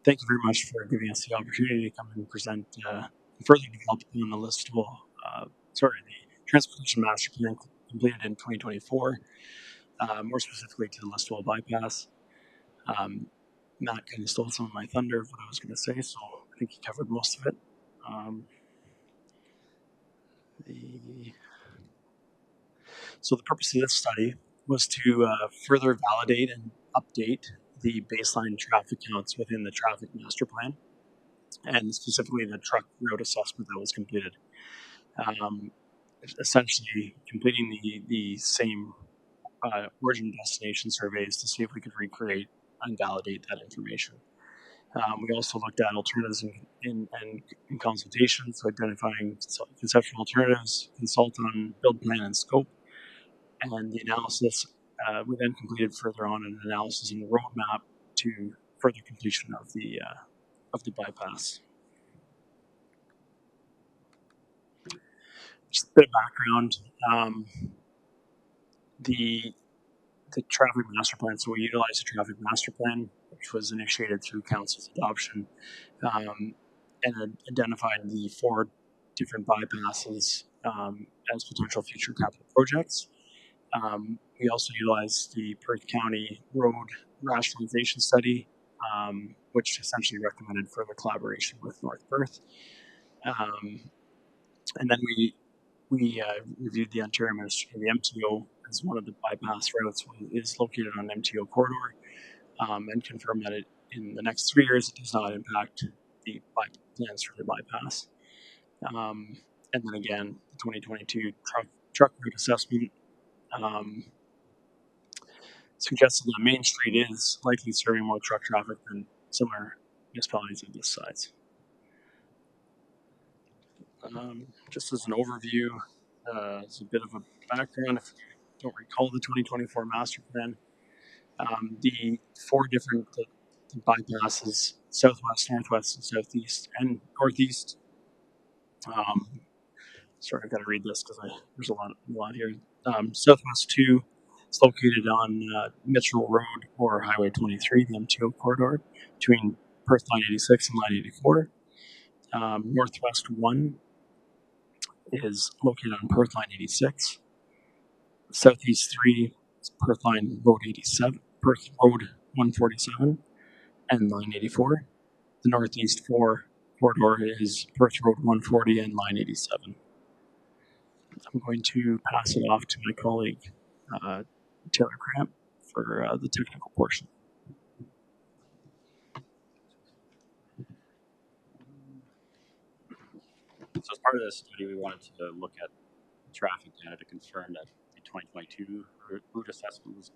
Thank you very much for giving us the opportunity to come and present further development on the Listowel, the Transportation Master Plan completed in 2024, more specifically to the Listowel bypass. Matt kind of stole some of my thunder of what I was going to say, so I think he covered most of it. So the purpose of this study was to further validate and update the baseline traffic counts within the traffic master plan, and specifically the truck route assessment that was completed. Essentially completing the same origin destination surveys to see if we could recreate and validate that information. We also looked at alternatives in consultations, so identifying conceptual alternatives, consult on build plan and scope, and the analysis. We then completed further on an analysis and roadmap to further completion of the bypass. Just a bit of background. The traffic master plan. So we utilized the traffic master plan, which was initiated through council's adoption, and identified the 4 different bypasses as potential future capital projects. We also utilized the Perth County Road Rationalization Study, which essentially recommended further collaboration with North Perth. And then we we reviewed the Ontario Ministry, the MTO, as one of the bypass routes is located on MTO corridor, and confirmed that in the next 3 years it does not impact the plans for the bypass. And then again, the 2022 truck route assessment suggested that Main Street is likely serving more truck traffic than similar municipalities of this size. Just as an overview, as a bit of a background, if you don't recall the 2024 master plan, the four different the bypasses, southwest, northwest, and southeast, and northeast. Sorry, I've got to read this because there's a lot here. Southwest 2 is located on Mitchell Road or Highway 23, the MTO corridor, between Perth Line 86 and Line 84. Northwest 1 is located on Perth Line 86. Southeast 3 is Perth Line Road 87, Perth Road 147, and Line 84. The Northeast 4 corridor is Perth Road 140 and Line 87. I'm going to pass it off to my colleague, Taylor Cramp, for the technical portion. So as part of this study, we wanted to look at traffic data to confirm that the 2022 route assessment was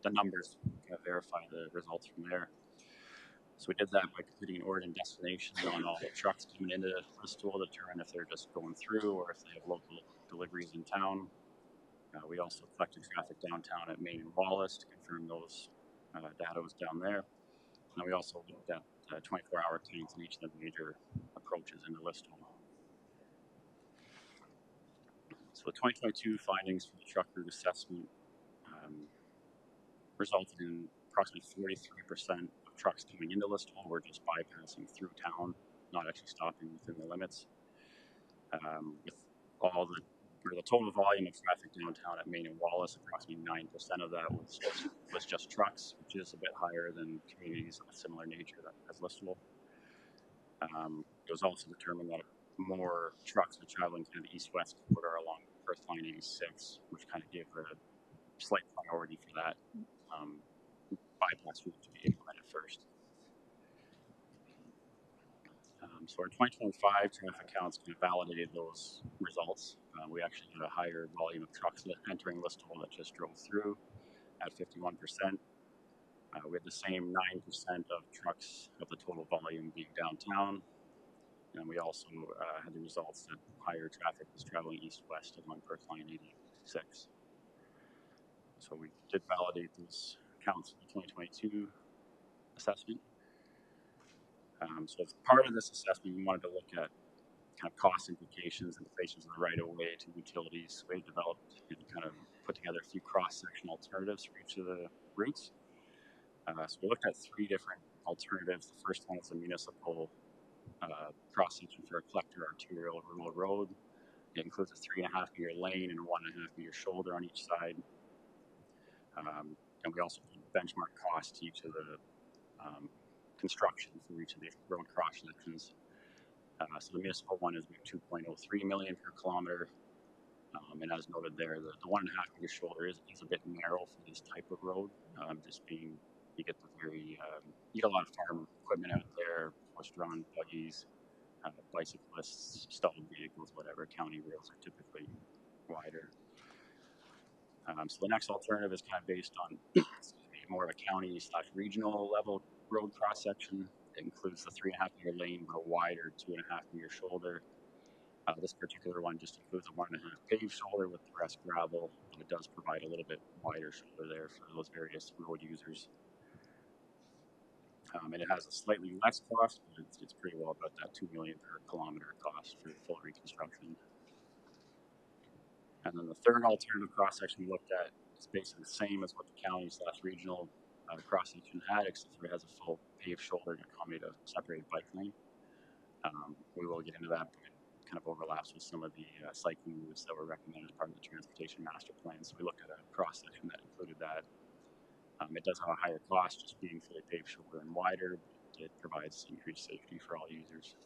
the numbers, kind of verify the results from there. So we did that by completing an origin destination on all the trucks coming into Bristol to determine if they're just going through or if they have local deliveries in town. We also collected traffic downtown at Main and Wallace to confirm those data was down there. And we also looked at 24-hour times in each of the major approaches into Listowel. So the 2022 findings from the truck route assessment resulted in approximately 43% of trucks coming into Listowel were just bypassing through town, not actually stopping within the limits. With all the total volume of traffic downtown at Main and Wallace, approximately 9% of that was just trucks, which is a bit higher than communities of a similar nature as Listowel. It was also determined that more trucks were traveling kind of the east-west corridor along Perth Line 86, which kind of gave a slight priority for that bypass route to be implemented first. So our 2025 traffic counts kind of validated those results. We actually had a higher volume of trucks entering Listowel that just drove through at 51%. We had the same 9% of trucks of the total volume being downtown. And we also had the results that higher traffic was traveling east-west along Perth Line 86. So we did validate those counts in the 2022 assessment. So as part of this assessment, we wanted to look at kind of cost implications and implications of the right-of-way to utilities. So we developed and kind of put together a few cross-section alternatives for each of the routes. So we looked at 3 different alternatives. The first one is a municipal cross-section for a collector arterial rural road. It includes a 3.5-meter lane and a 1.5-meter shoulder on each side. And we also put benchmark costs to each of the construction for each of the road cross sections. So the municipal one is $2.03 million per kilometer. And as noted there, the 1.5-meter shoulder is a bit narrow for this type of road. Just being, you get you get a lot of farm equipment out there, push-drawn buggies, bicyclists, stalled vehicles, whatever. County rails are typically wider. So the next alternative is kind of based on more of a county/regional level road cross section. It includes the 3.5-meter lane, but a wider 2.5-meter shoulder. This particular one just includes a 1.5 paved shoulder with the rest gravel, but it does provide a little bit wider shoulder there for those various road users. And it has a slightly less cost, but it's pretty well about that $2 million per kilometer cost for full reconstruction. And then the third alternative cross section we looked at is basically the same as what the county/regional cross section had, except for it has a full paved shoulder to accommodate a separated bike lane. We will get into that, but it kind of overlaps with some of the cycling routes that were recommended as part of the transportation master plan. So we looked at a cross section that included that. It does have a higher cost, just being fully paved shoulder and wider, but it provides increased safety for all users.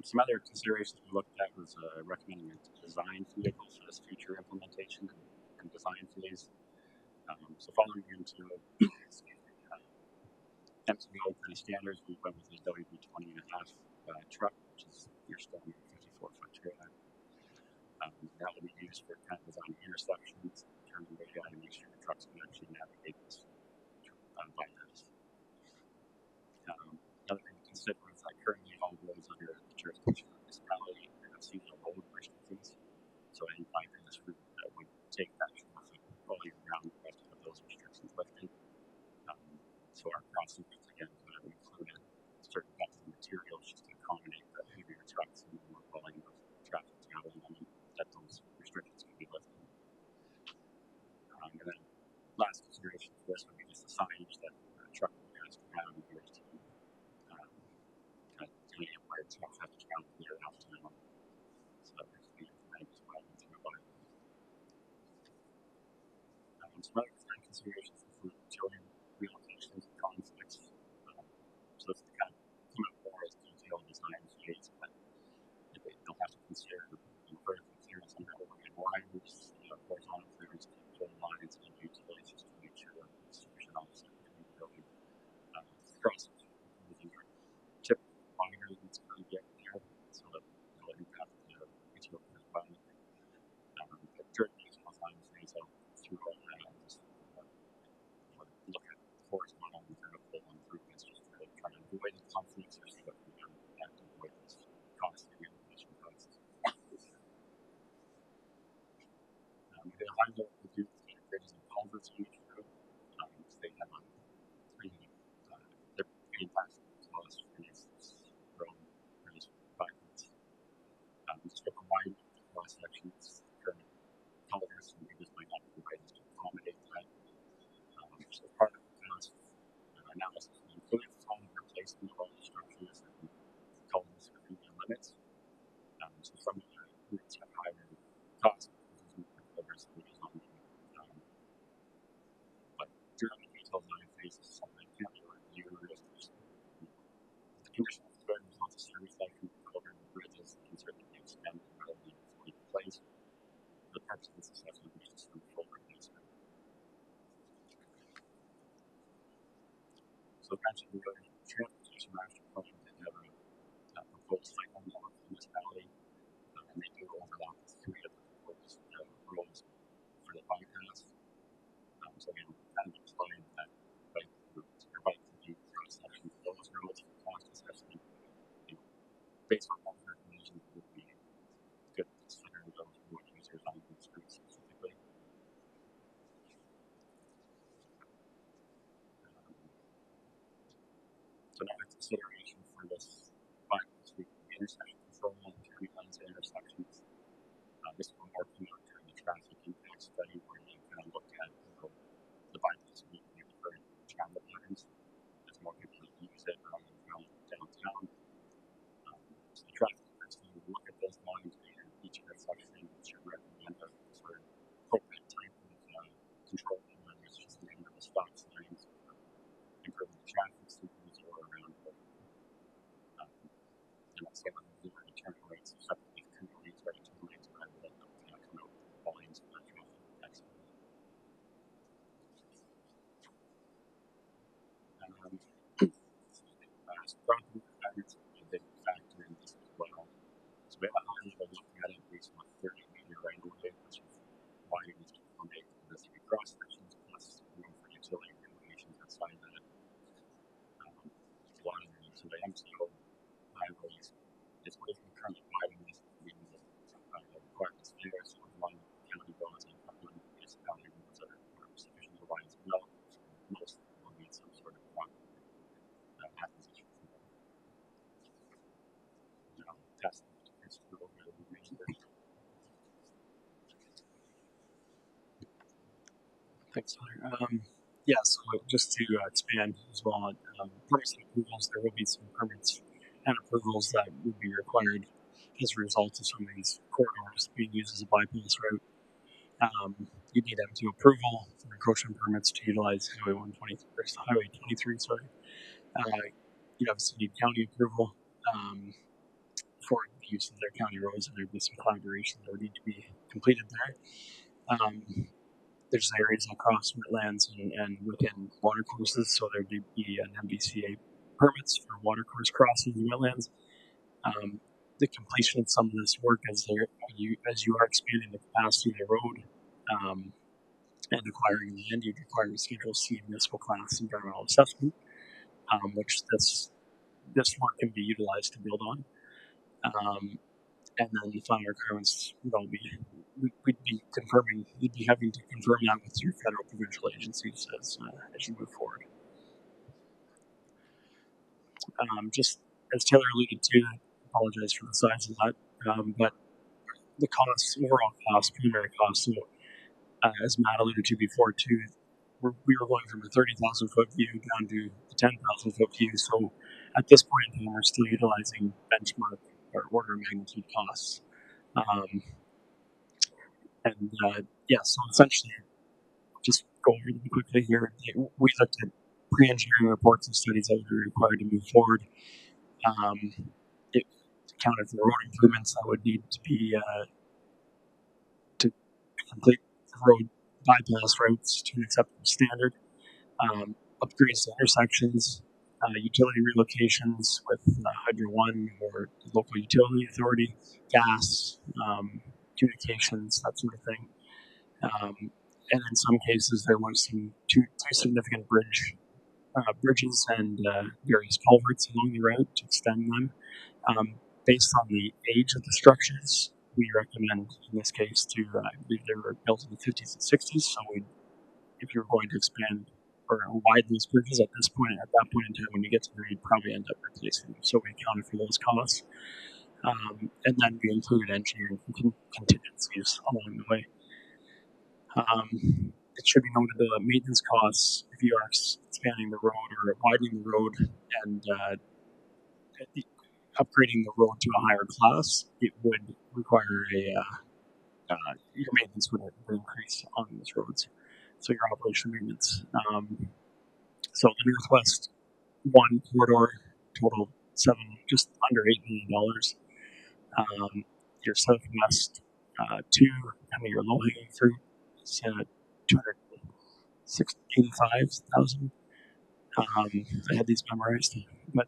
Some other considerations we looked at was recommending a design vehicle for this future implementation and design phase. So following into MTO kind of standards, we went with a WB20.5 truck, which is your standard 54-foot trailer. That will be used for kind of designing intersections, turning radii to make sure the trucks can actually navigate this bypass. Another thing to consider is that currently all roads under the jurisdiction of the municipality have seasonal road restrictions. So any bypass route that would take that traffic all year round would have to have those restrictions lifted. So our crossing routes again would have included certain depth of materials just to accommodate the heavier trucks and the more volume of traffic traveling on them, that those restrictions can be lifted. And then last consideration for this would be just the signage that a truck has to have in order to kind of delineate where trucks have to travel there after. So that needs to be implemented as well into the bylaw. Some other design considerations include utility relocations and conflicts. So this is kind of come out more as detailed design phase, but they'll have to consider vertical clearance on the overhead wires, horizontal clearance on pole lines, and utilities just to make sure that the distribution offset between the building crosses using our typical binder that's going to get there, so that it'll impact the utility as well. But during the design phase, I'll through all that and just look at horizontal and vertical improvements just to try to avoid the conflicts or see what we can avoid this cost and relocation costs. We did a high level review of the bridges and culverts on each road. They have they're main platform as well as for these road bridges bypass. Just for providing the cross sections, current culverts and bridges might not be provided to accommodate that. So part of the cost analysis we included full replacement of all the structures and culverts within the limits. So some of the routes have higher costs because of culverts and bridges on them. But during the detailed design phase, this is something that can't be reviewed if there's the conditions of good results of service life can be covered in bridges can certainly be extended rather than fully replaced. The purpose of this assessment is just for full replacement. So mentioned earlier, the transportation master plan did have a proposed cycle model for the municipality, and they do overlap with three of the proposed roads for the bypass. So again, kind of explained that bike routes or bike review cross sections of those roads for cost assessment. Based on all the recommendations, it would be good to consider those road users on these routes specifically. So another consideration for this bypass would be intersection control and turning lanes at intersections. This will more come out during the traffic impact study where you kind of look at the bypass would be different travel patterns as more people use it around downtown. So the traffic impact study will look at those volumes in each intersection and should recommend a sort of appropriate type of control, whether it's just an interval stop signs or improving the traffic signals or around say when we do turn rates, effectively turn rates, right turn lanes rather than come out with volumes of that traffic impact. So property requirements will be a big factor in this as well. So we have a high level look at it based on a 30-meter right of way, which is wide enough to accommodate the three cross sections plus room for utility relocations outside that. A lot of the so the MTO highways, it's way from currently wide enough to be requirements there. So a lot of county roads and a couple of municipality roads are sufficiently wide as well. Most will need some sort of acquisition for them. Pass them to Christopher over the remainder. Thanks, Tyler. Yeah, so just to expand as well on permits and approvals, there will be some permits and approvals that would be required as a result of some of these corridors being used as a bypass route. You need M2 approval for encroachment permits to utilize Highway 23. Sorry, you obviously need county approval. for the use of their county roads, and there'd be some collaboration that would need to be completed there. There's areas that cross wetlands and within watercourses, so there'd be an MBCA permits for watercourse crossings and wetlands. The completion of some of this work as you are expanding the capacity of the road and acquiring land, you'd require a Schedule C municipal class environmental assessment, which this work can be utilized to build on. And then the final requirements would all be, we'd be confirming, you'd be having to confirm that with your federal provincial agencies as you move forward. Just as Taylor alluded to, I apologize for the size of that, but the costs, overall costs, preliminary costs, so as Matt alluded to before too, we were going from a 30,000 foot view down to the 10,000 foot view. So at this point in time, we're still utilizing benchmark or order of magnitude costs. So essentially, just go over them quickly here. We looked at pre-engineering reports and studies that would be required to move forward. It accounted for road improvements that would need to be to complete road bypass routes to an acceptable standard, upgrades to intersections, utility relocations with Hydro One or local utility authority, gas, communications, that sort of thing. And in some cases, there was some two significant bridges and various culverts along the route to extend them. Based on the age of the structures, we recommend in this case to, I believe they were built in the 50s and 60s, so if you're going to expand or widen these bridges at that point in time, when you get to there, you'd probably end up replacing them. So we accounted for those costs. And then we included engineering contingencies along the way. It should be noted that maintenance costs, if you are expanding the road or widening the road and upgrading the road to a higher class, it would require your maintenance would increase on those roads. So your operation maintenance. So the Northwest 1 corridor total just under $8 million. Your Southwest 2, kind of your low hanging fruit, is $285,000. I had these memorized, but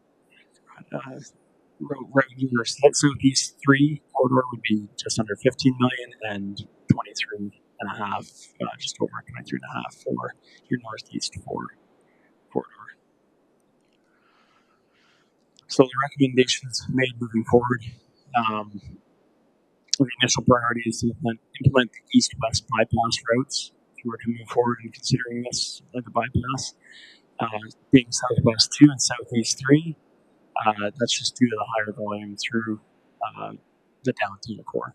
regular Southeast 3 corridor would be just under 15 million, and 23.5, just over 23.5 for your Northeast 4 corridor. So the recommendations made moving forward, the initial priority is to implement the east-west bypass routes. If you were to move forward in considering this like a bypass, being Southwest 2 and Southeast 3, that's just due to the higher volume through the downtown core.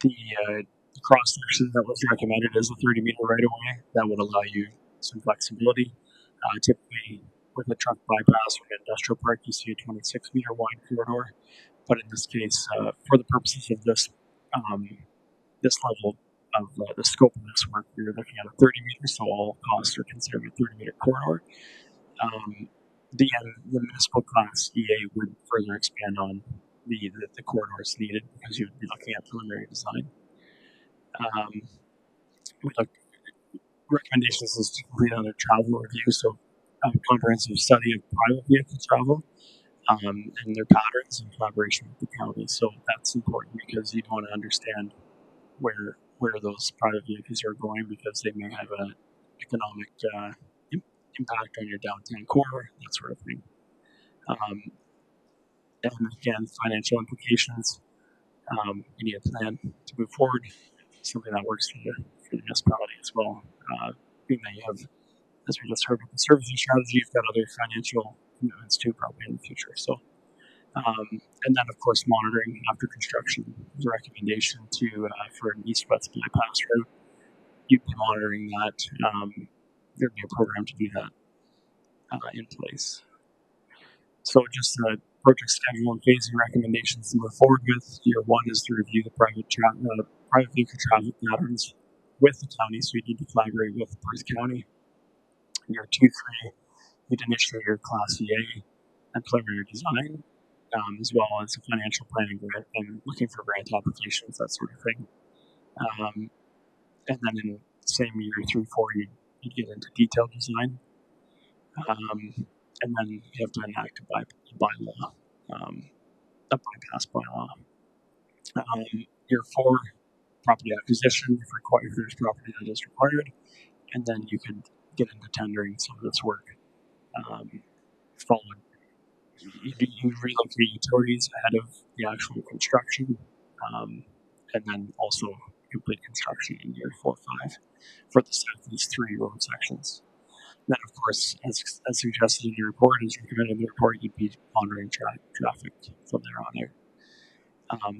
The cross section that was recommended is a 30-meter right-of-way. That would allow you some flexibility. Typically, with a truck bypass or an industrial park, you see a 26-meter wide corridor. But in this case, for the purposes of this level of the scope of this work, we're looking at a 30-meter, so all costs are considered a 30-meter corridor. The municipal class EA would further expand on the corridors needed because you would be looking at preliminary design. We looked recommendations is to complete another travel review, so a comprehensive study of private vehicle travel and their patterns in collaboration with the county. So that's important because you want to understand where those private vehicles are going because they may have an economic impact on your downtown core, that sort of thing. And again, financial implications. You need a plan to move forward, something that works for the municipality as well. Being that you have, as we just heard with the servicing strategy, you've got other financial commitments too, probably in the future. So, and then of course monitoring after construction is a recommendation to for an east-west bypass route. You'd be monitoring that. There'd be a program to do that in place. So just project schedule and phasing recommendations to move forward with. Year 1 is to review the private vehicle traffic patterns with the county, so you need to collaborate with Perth County. Year 2, 3, you'd initiate your Class EA and preliminary design. as well as financial planning and looking for grant applications, that sort of thing. And then in the same year, 3, 4, you get into detailed design. And then you have to enact a bylaw, a bypass bylaw. Year 4, property acquisition, if there's property that is required, and then you could get into tendering some of this work. Followed, you relocate utilities ahead of the actual construction, and then also complete construction in year 4 or 5 for the Southeast 3 road sections. Then, of course, as suggested in the report, as recommended in the report, you'd be monitoring traffic from there on out.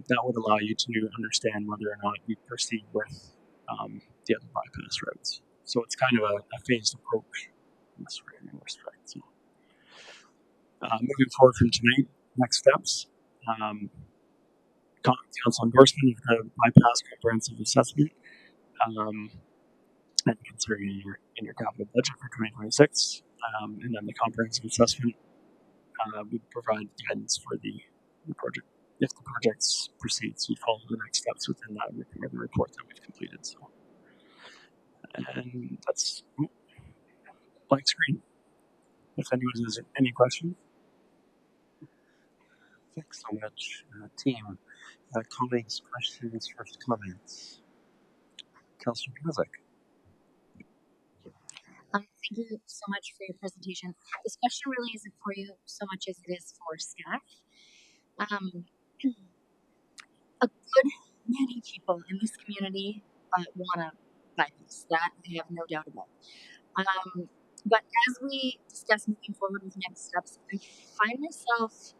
That would allow you to understand whether or not you proceed with the other bypass roads. So it's kind of a phased approach in this respect. So, moving forward from tonight, next steps. Council endorsement of the bypass comprehensive assessment, and considering in your capital budget for 2026, and then the comprehensive assessment would provide guidance for the project. If the project proceeds, you follow the next steps within that the report that we've completed. So, and that's blank screen. If anyone has any questions. Thanks so much, team. Colleagues, questions, first comments. Councillor Dvorak. Thank you so much for your presentation. This question really isn't for you so much as it is for staff. Um, a good many people in this community want to buy this. That I have no doubt about. But as we discuss moving forward with next steps, I find myself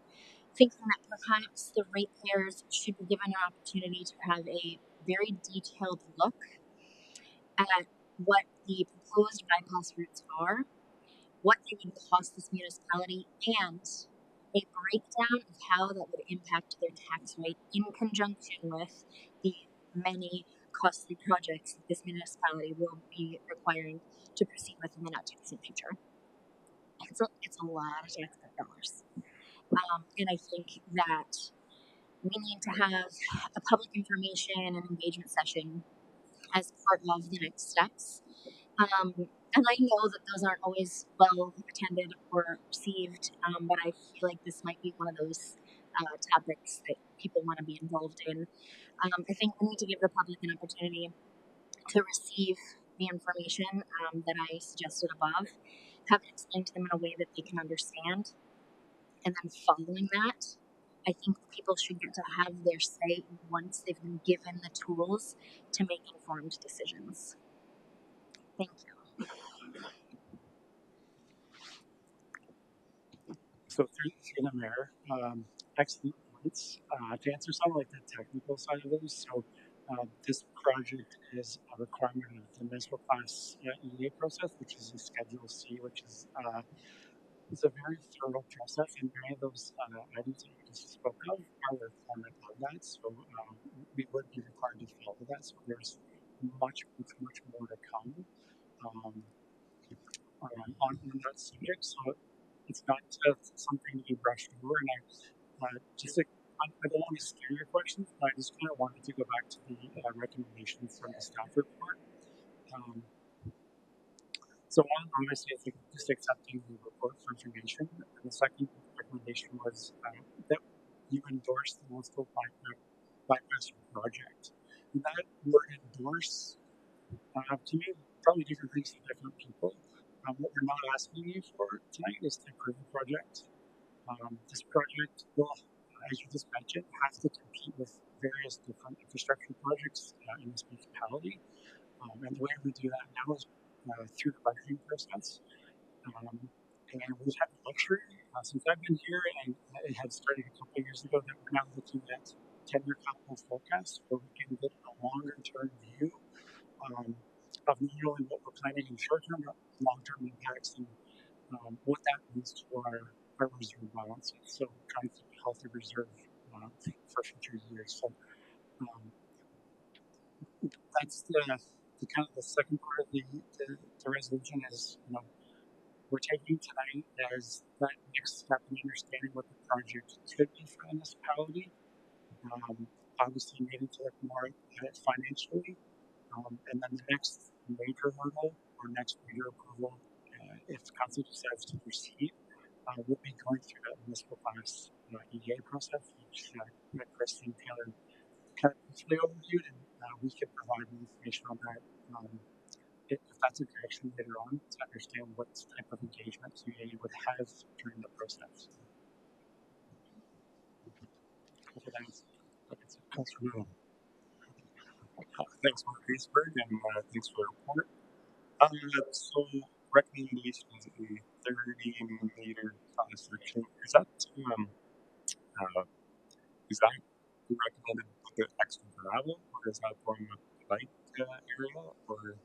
thinking that perhaps the ratepayers should be given an opportunity to have a very detailed look at what the proposed bypass routes are, what they would cost this municipality, and a breakdown of how that would impact their tax rate in conjunction with the many costly projects that this municipality will be requiring to proceed with in the not too distant future. It's a lot of taxpayer dollars. And I think that we need to have a public information and engagement session as part of the next steps. And I know that those aren't always well attended or received, but I feel like this might be one of those topics that people want to be involved in. I think we need to give the public an opportunity to receive the information that I suggested above, have it explained to them in a way that they can understand, and then following that, I think people should get to have their say once they've been given the tools to make informed decisions. Thank you. So through the mayor, excellent points. To answer some like the technical side of those, so this project is a requirement of the municipal class EA process, which is a Schedule C, which is it's a very thorough process, and many of those items that you just spoke of are a requirement of that. So we would be required to follow that. So there's much more to come on that subject. So it's not something to be brushed over. And I don't want to steer your questions, but I just kind of wanted to go back to the recommendations from the staff report. So one, obviously, is just accepting the report for information. And the second recommendation was that you endorse the municipal bypass project. And that word endorse, to me, probably different things to different people. What we're not asking you for tonight is to approve the project. This project will, as you just mentioned, have to compete with various different infrastructure projects in this municipality. And the way we do that now is through the budgeting process. And we've had the luxury since I've been here, and it had started a couple of years ago, that we're now looking at 10-year capital forecasts where we can get a longer term view of not only what we're planning in the short term, but long term impacts and what that means to our reserve balances. So trying to keep a healthy reserve for future years. So that's the kind of the second part of the resolution is, we're taking tonight as that next step in understanding what the project could be for the municipality. Obviously, needing to look more at it financially. And then the next major hurdle or next major approval, if council decides to proceed, we'll be going through that municipal class EA process, which Chris and Taylor kind of briefly overviewed, and we can provide more information on that if that's a direction later on to understand what type of engagement EA would have during the process. Hopefully that's Councilor Moon. Thanks, Mark Griesberg, and thanks for the report. So recommendation is a 30-meter cross section. Uh, is that recommended with the extra gravel, or is that going with the bike area, or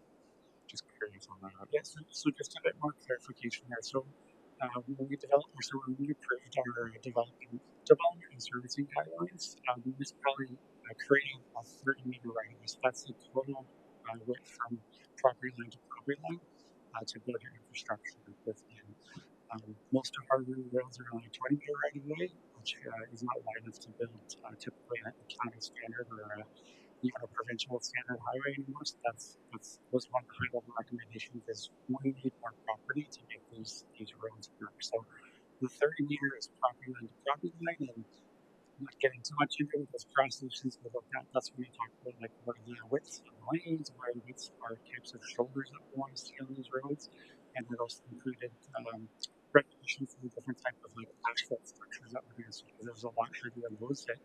just curious on that? Yes, so just a bit more clarification there. So when we developed, so when we approved our development and servicing guidelines, the municipality creating a 30-meter right of way. So that's the total width from property line to property line to build your infrastructure within. Most of our roads are only 20-meter right of way, which is not wide enough to build typically a county standard or even a provincial standard highway anymore. So that's was one of the high level recommendations is we need more property to make these roads work. So the 30-meter is property line to property line, and not getting too much into it, those cross sections we looked at, that's when we talk about like what are the widths of lanes, what are the widths of our types of shoulders that we want to see on these roads, and it also included regulations for the different type of like asphalt structures that we're going to see, because there's a lot heavier on those that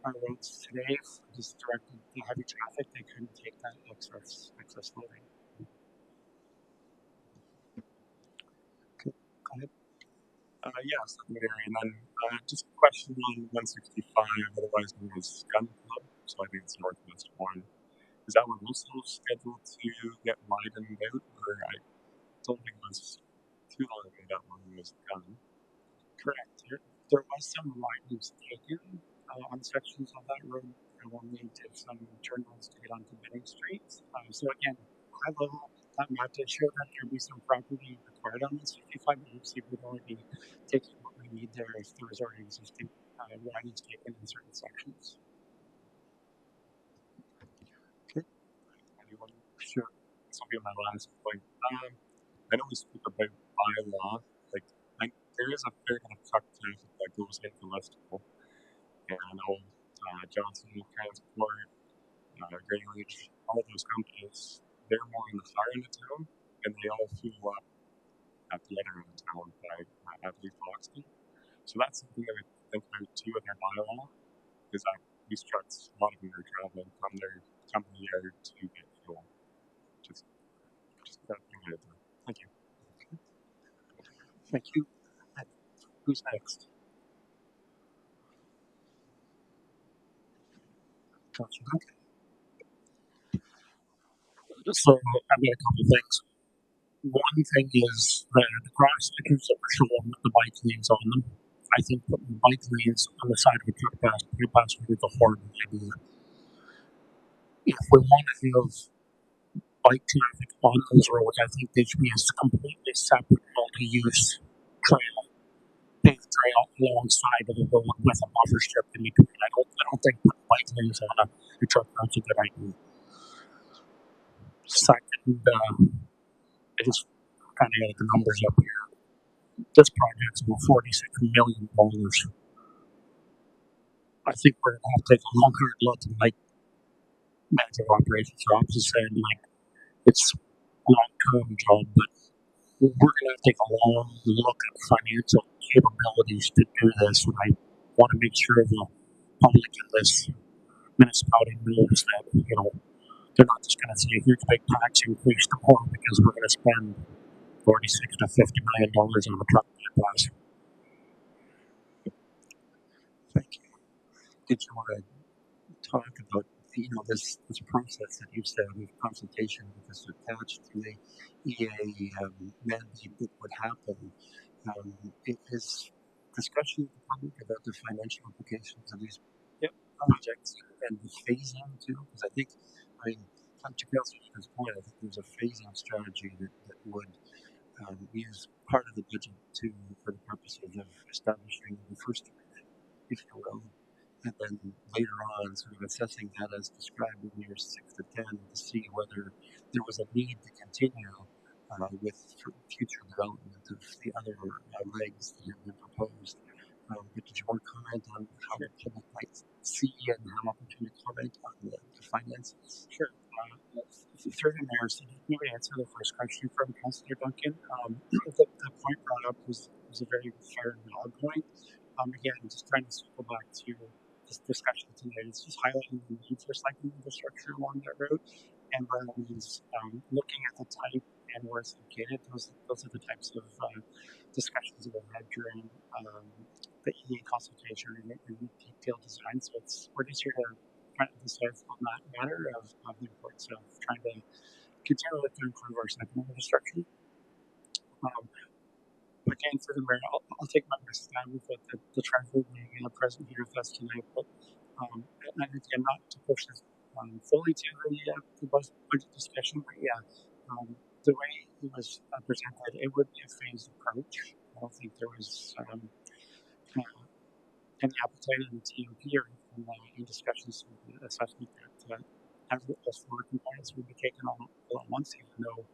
our roads today just directed the heavy traffic, they couldn't take that excess loading. Okay, go ahead. Yes, secondary, and then just a question on 165, otherwise known as Gun Club. So I think it's Northwest One. Is that one also scheduled to get widened out, or I don't think it was too long ago that one was done? Correct. There was some widenings taken on sections of that road, and when we did some turn lanes to get onto Benning Street. So again, high level, that map did show that there'd be some property required on 165, but obviously we'd only be taking what we need there if there was already existing widenings taken in certain sections. Okay. Anyone? Sure. This will be my last point. I know we spoke about bylaw. Like, there is a fair amount of truck traffic that goes into Listicle. And I know Johnson Transport, Great Ridge, all of those companies, they're more in the far end of town, and they all fuel up at the other end of town by, I believe, Foxton. So that's something that I think about too with our bylaw, is that these trucks, a lot of them are traveling from their company yard to get fuel. Just that thing out there. Thank you. Thank you. Who's next? Councilor Duncan. So I've got a couple of things. One thing is the cross sections that were shown with the bike lanes on them. I think putting bike lanes on the side of a truck pass would be a horrible idea. If we want to have bike traffic on those roads, I think they should be a completely separate multi-use trail, paved trail alongside of the road with a buffer strip in between. I don't think putting bike lanes on a truck road's a good idea. Second, I just kind of had the numbers up here. This project's about $46 million. I think we're going to have to take a long hard look and like manager of operations office saying like it's long term job, but we're going to have to take a long look at financial capabilities to do this. And I want to make sure the public in this municipality knows that, you know, they're not just going to see a huge big tax increase tomorrow because we're going to spend $46 to $50 million on a truck bypass. Thank you. Did you want to talk about this process that you said of consultation with this attached to the EA mandate that would happen? Is discussion with the public about the financial implications of these projects and the phasing too? Because I think, to Councilor's point, I think there's a phasing strategy that would use part budget for the purposes of establishing the first year, if you will, and then later on sort of assessing that as described in years 6 to 10 to see whether there was a need to continue with future development of the other legs that have been proposed. But did you want to comment on how the public might see and have opportunity to comment on the finances? Sure. Through the mayor, so let me answer the first question from Councillor Duncan. The point brought up was a very fair and valid point. Again, just trying to circle back to this discussion tonight, it's just highlighting the need for cycling infrastructure along that route, and by all means, looking at the type and where it's located. Those are the types of discussions that we've had during the EA consultation and the detailed design. So we're just here to kind of decide on that matter of the importance of trying to continue to improve our cycling infrastructure. Again, for the mayor, I'll take my best stand with the transport being present here with us tonight. But and again, not to push this fully to the budget discussion, but yeah, the way it was presented, it would be a phased approach. I don't think there was any appetite in the TMP or in discussions with the assessment that all four components would be taken all at once, even though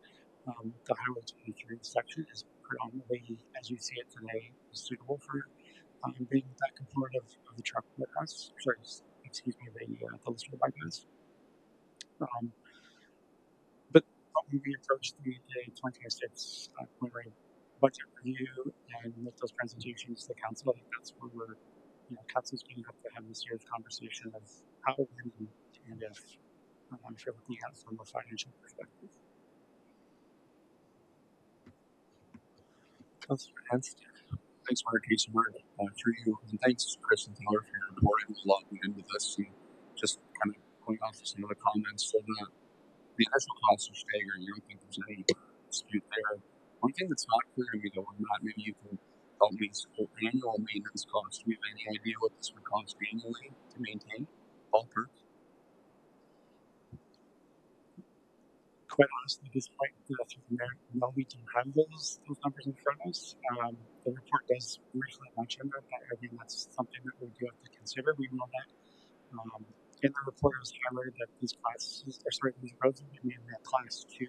the Highway 23 section is predominantly, as you see it today, suitable for being that component of the truck bypass. Sorry, excuse me, the Lister bypass. But when we approach the 2026 preliminary budget review and make those presentations to the council, I think that's where council's going to have this year's conversation of how, when, and if you're looking at it from a financial perspective. Councillor Hanson. Thanks, Mark Caseberg, through you. And thanks, Chris and Taylor, for your report. It was a lot to in with this. And just kind of going off of some of the comments. So the initial costs are staggering. I don't think there's any dispute there. One thing that's not clear to me, though, and Matt, maybe you can help me, so annual maintenance costs. Do we have any idea what this would cost annually to maintain? Ballpark? Quite honestly, at this point, no, we don't have those numbers in front of us. The report does briefly mention that, but I think that's something that we do have to consider. We know that in the report it was highlighted that these roads would be mainly a class 2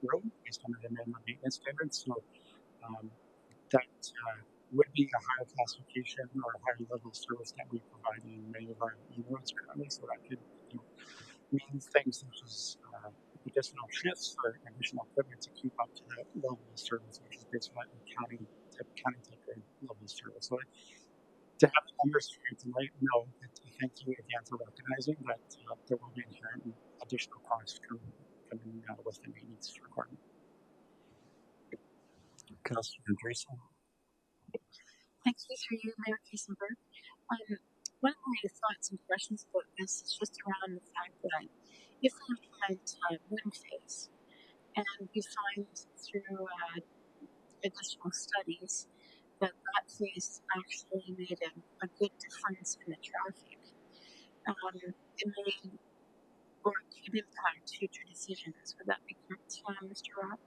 road based on the minimum maintenance standards. So that would be a higher classification or a higher level of service that we provide in many of our roads currently. So that could mean things such as additional shifts or additional equipment to keep up to that level of service, which is basically like county type level of service. So to have the numbers here tonight, no, but thank you again for recognizing that there will be inherent additional costs coming with the maintenance requirement. Councillor Andreessen. Thank you through you, Mayor Kiesenberg. One of my thoughts and questions about this is just around the fact that if we implement one phase and we find through additional studies that that phase actually made a good difference in the traffic, it may or could impact future decisions. Would that be correct, Mr. Robb?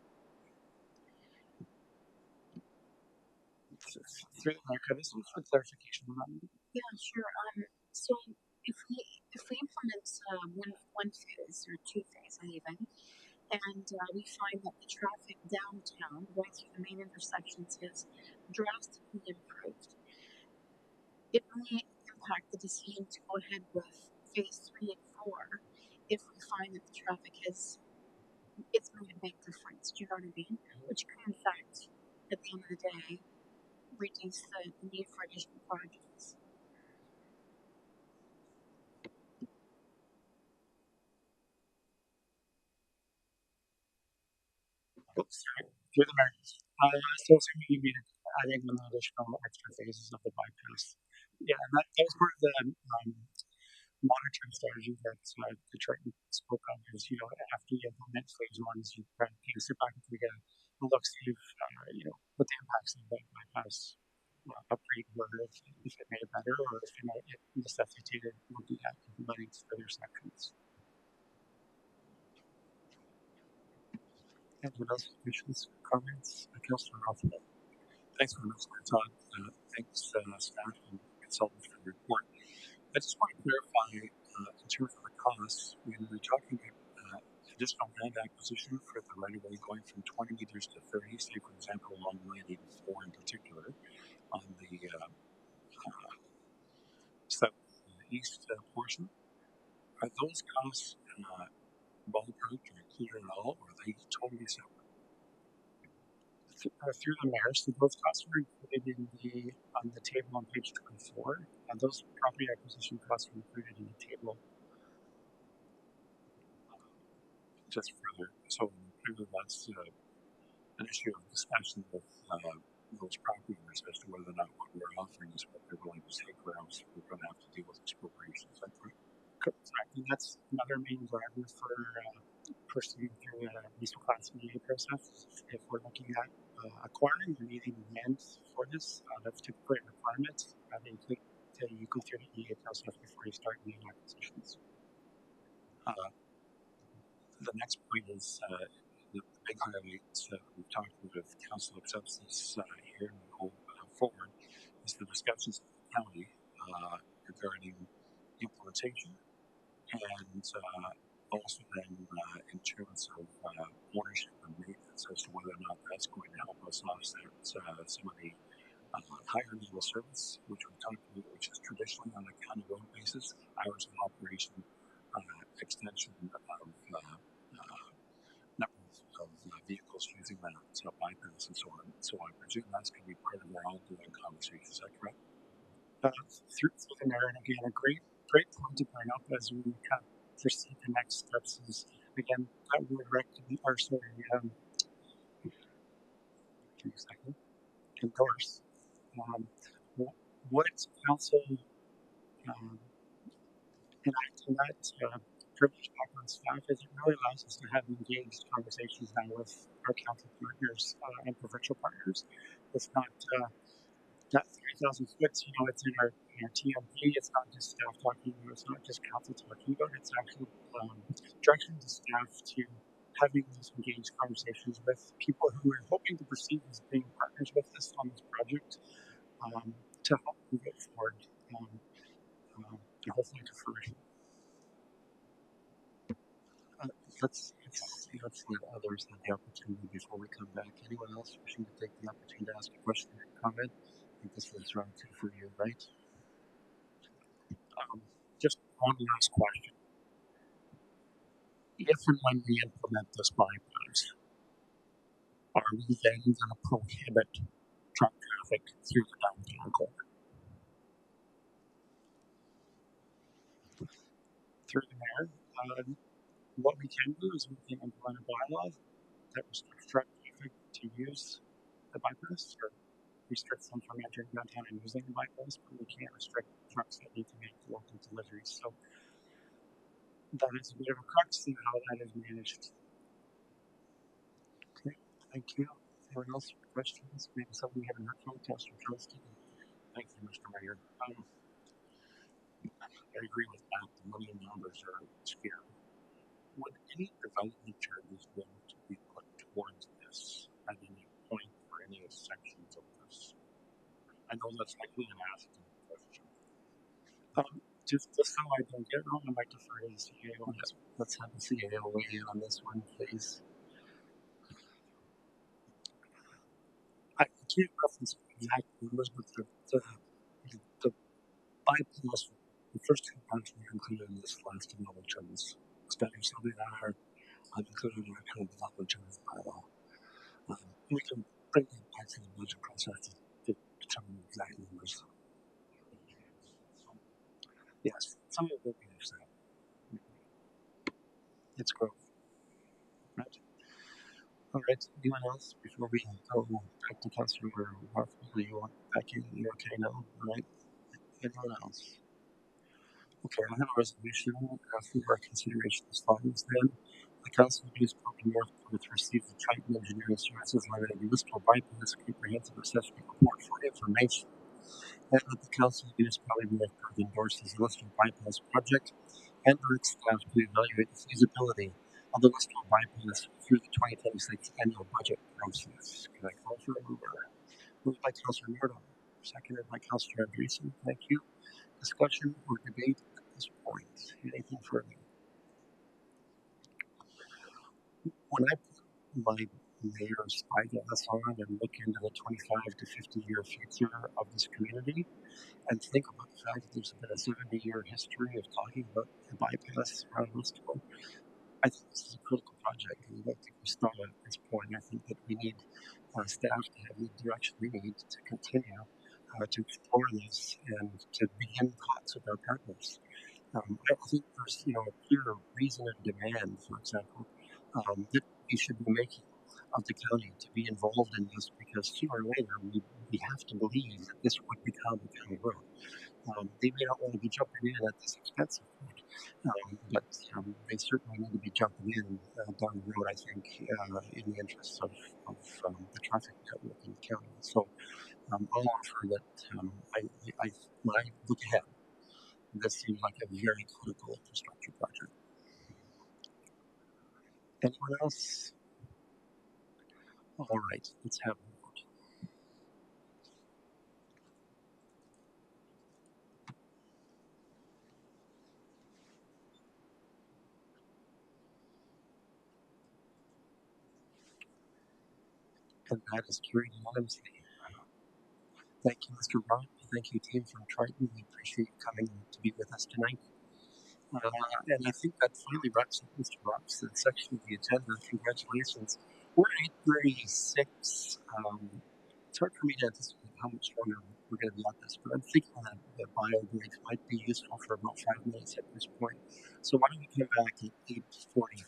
Through the market, this is for clarification on that. Yeah, sure. So if we implement one phase or two phase even, and we find that the traffic downtown going through the main intersections is drastically improved, it may impact the decision to go ahead with phase 3 and 4 if we find that the traffic it's made a big difference. Do you know what I mean? Which could in fact, at the end of the day, reduce the need for additional projects. Oops, sorry. Through the market. So assuming you mean adding an additional extra phases of the bypass. Yeah, and that was part of the monitoring strategy that Detroit spoke of is, after you implement phase 1, you kind of take a step back and take a look, see if, what the impacts of that bypass upgrade were, if it made it better, or if it necessitated looking at implementing further sections. Anyone else questions, comments? Councillor Rothwell. Thanks very much, Todd. Thanks, staff and consultants for the report. I just want to clarify in terms of the costs, when we're talking about additional land acquisition for the right of way going from 20 meters to 30, say for example along Line 84 in particular, on the southeast portion, are those costs ballpark or included at all, or are they totally separate? Through the mayor, so those costs were included in the on the table on page 24. Those property acquisition costs were included in the table. Just further, so maybe that's an issue of discussion with those property owners as to whether or not what we're offering is what they're willing to take, or else we're going to have to deal with expropriation. Is that correct? Correct. And that's another main driver for proceeding through a lease class media process. If we're looking at acquiring or needing land for this, that's typically a requirement. You go through the EA process before you start doing acquisitions. The next point is the big highlight we've talked about if council accepts this here and we go forward is the discussions with the county regarding implementation and also then in terms of ownership and maintenance as to whether or not that's going to help us offset some of the higher level service, which we talked about, which is traditionally on a county road basis, hours of operation, extension of number of vehicles using that bypass and so on. So I presume that's going to be part of our ongoing conversation. Is that correct? Through the mayor, and again, a great point to bring up as we kind of proceed the next steps is, again, that would endorse what council enacting that privilege back on staff is it really allows us to have engaged conversations now with our council partners and provincial partners. It's not that 3,000 foot, it's in our TMP. It's not just staff talking, it's not just council talking about it. It's actually directing the staff to having these engaged conversations with people who are hoping to proceed as being partners with us on this project to help move it forward and hopefully to fruition. Let's let others have the opportunity before we come back. Anyone else wishing to take the opportunity to ask a question or comment? I think this is round two for you, right? Just one last question. If and when we implement this bypass, are we then going to prohibit truck traffic through the downtown core? Through the mayor, what we can do is we can implement a bylaw that restricts truck traffic to use the bypass or restricts them from entering downtown and using the bypass, but we can't restrict trucks that need to make local deliveries. So that is a bit of a crux in how that is managed. Okay, thank you. Anyone else with questions? Maybe something we haven't heard from Councillor Johnston. Thank you, Mr. Mayor. I agree with that. The money numbers are scary. Would any development charges then to be put towards this at any point for any sections of this? I know that's likely an asked question. Just so I don't get wrong, I might defer to the CAO on this one. Let's have the CAO weigh in on this one, please. I can't reference exact numbers, but the bypass, the first two parts were included in this last development terms study, so they are included in our current development terms bylaw. We can bring that back to the budget process to determine the exact numbers. Yes, some of it will be offset. It's growth. Right. All right. Anyone else before we go back to Councillor Martha? Do you want back in? You're okay now? All right. Anyone else? Okay, I have a resolution for our consideration as follows then. The Council of East Broken North Perth receives the Triton Engineering Services Limited Municipal Bypass Comprehensive Assessment Report for information. And that the Council of Municipality North Perth endorses the Listowel Bypass project and directs staff to evaluate the feasibility of the Listowel Bypass through the 2026 annual budget process. Can I call for a mover? Moved by Councillor Norton, seconded by Councillor Andreessen. Thank you. Discussion or debate at this point? Anything further? When I put my mayor's spyglass on and look into the 25 to 50-year future of this community and think about the fact that there's been a 70-year history of talking about a bypass around Westfield, I think this is a critical project, and I don't think we stop at this point. I think that we need staff to have the direction we need to continue to explore this and to begin talks with our partners. I think there's a clear reason and demand, for example, that we should be making of the county to be involved in this because sooner or later we have to believe that this would become a county road. They may not want to be jumping in at this expensive point, but they certainly need to be jumping in down the road, I think, in the interests of the traffic network in the county. So I'll offer that when I look ahead, this seems like a very critical infrastructure project. Anyone else? All right, let's have a vote. And that is carried unanimously. Thank you, Mr. Rock. Thank you, team from Triton. We appreciate you coming to be with us tonight. And I think that finally wraps up Mr. Rock's section of the agenda. Congratulations. We're at 8:36. It's hard for me to anticipate how much longer we're going to be on this, but I'm thinking that the bio break might be useful for about 5 minutes at this point. So why don't we come back at 8:45?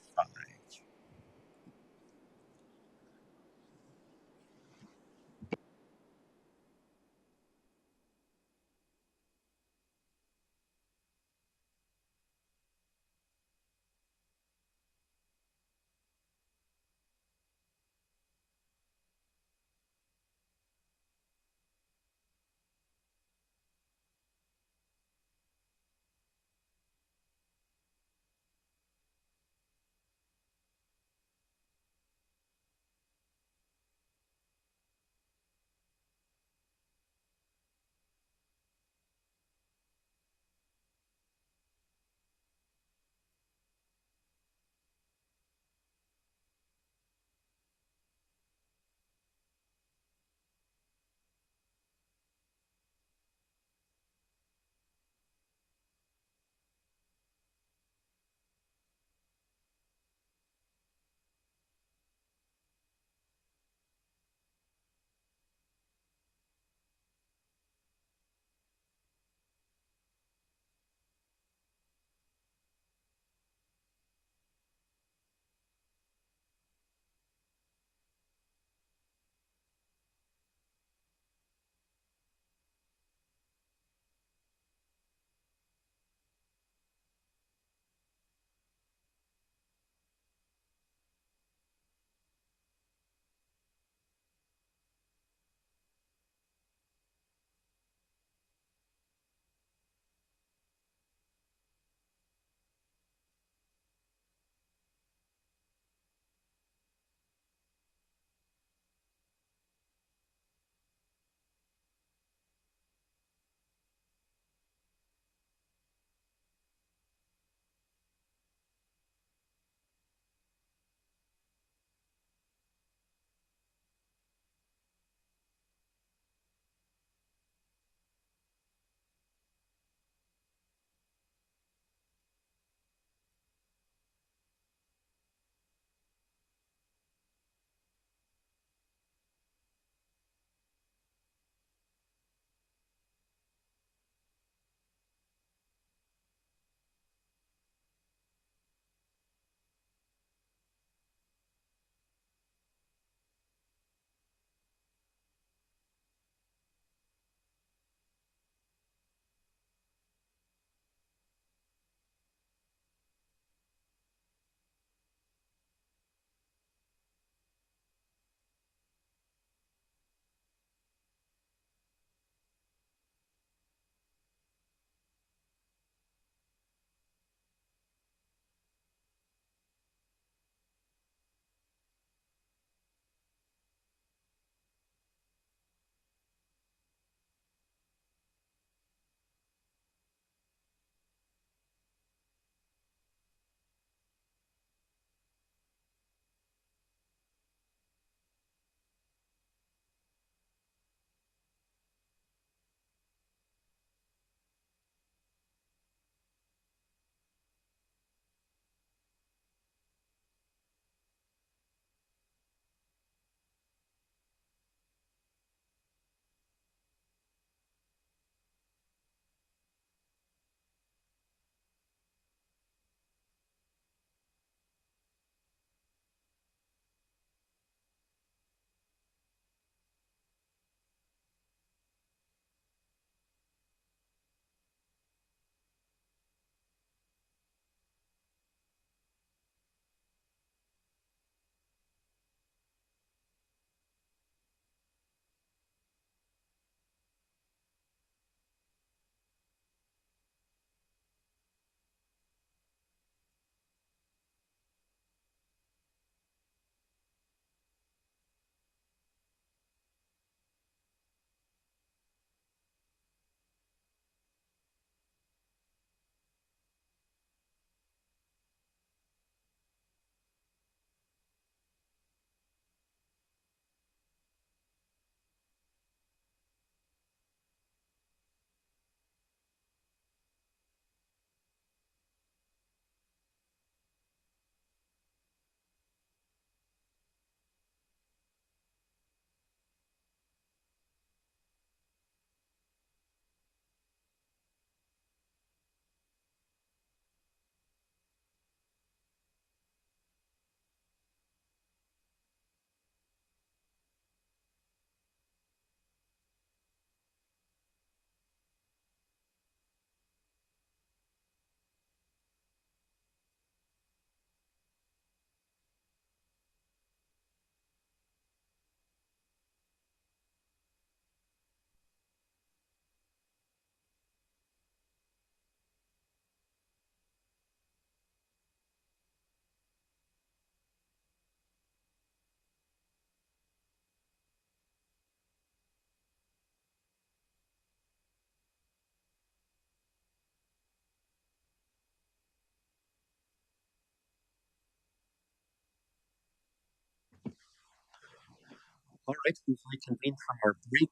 All right, we've reconvened from our break.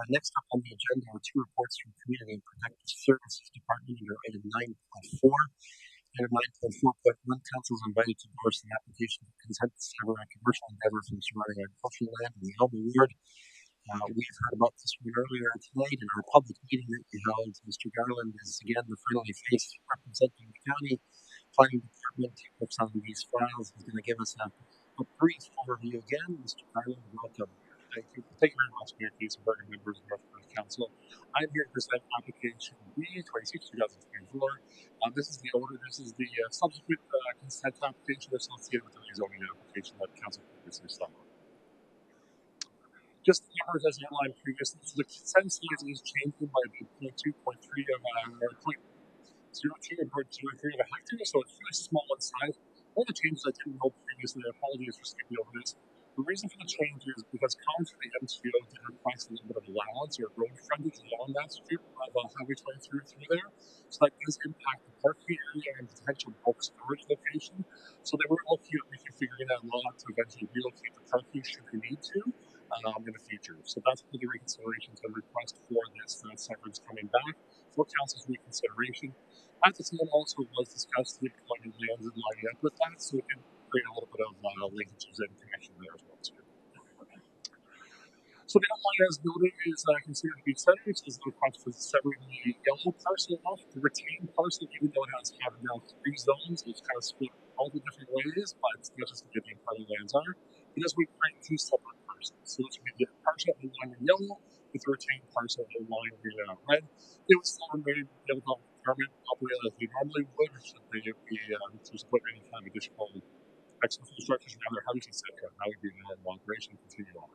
Next up on the agenda are two reports from Community and Protective Services Department under item 9.4. Item 9.4.1, Council is invited to endorse an application for consent to sever a commercial endeavor from surrounding agricultural land in the Elma Ward. We've heard about this one earlier tonight in our public meeting that we held. Mr. Garland is again the friendly face representing the county planning department of some of these files. He's going to give us a brief overview again. Mr. Garland, welcome. Thank you very much, Mayor Casey, and members of the North Perth Council. I'm here to present application B 26 2024. This is the subsequent consent application associated with the rezoning application that Council previously saw. Just the numbers as outlined previously, so the consent size is changing by the 0.2, 0.3 of or 0.02 or 0.03 of a hectare, so it's really small in size. One of the changes I didn't know previously, I apologize for skipping over this. The reason for the change is because common to the MTO did request a little bit of allowance or road frontage along that strip of Highway 23 through there. So that does impact the parking area and potential bulk storage location. So they were looking at reconfiguring that lot to eventually relocate the parking should they need to in the future. So that's what the reconsiderations and request for this severance coming back for council's reconsideration. At the time, also was discussed the employment lands and lining up with that, so it can create a little bit of linkages and connection there as well too. So the outline as noted is considered to be centered, so the request for severing the yellow parcel off the retained parcel, even though it has have now 3 zones, it's kind of split all the different ways, but it's not just what the employment lands are. Because we create 2 separate parcels. So this would be the parcel outlined in yellow with the retained parcel outlined in red. They would still remain able to permit operate as they normally would, should they be to support any kind of additional excellent structures around their house, etc. That would be a normal operation and continue on.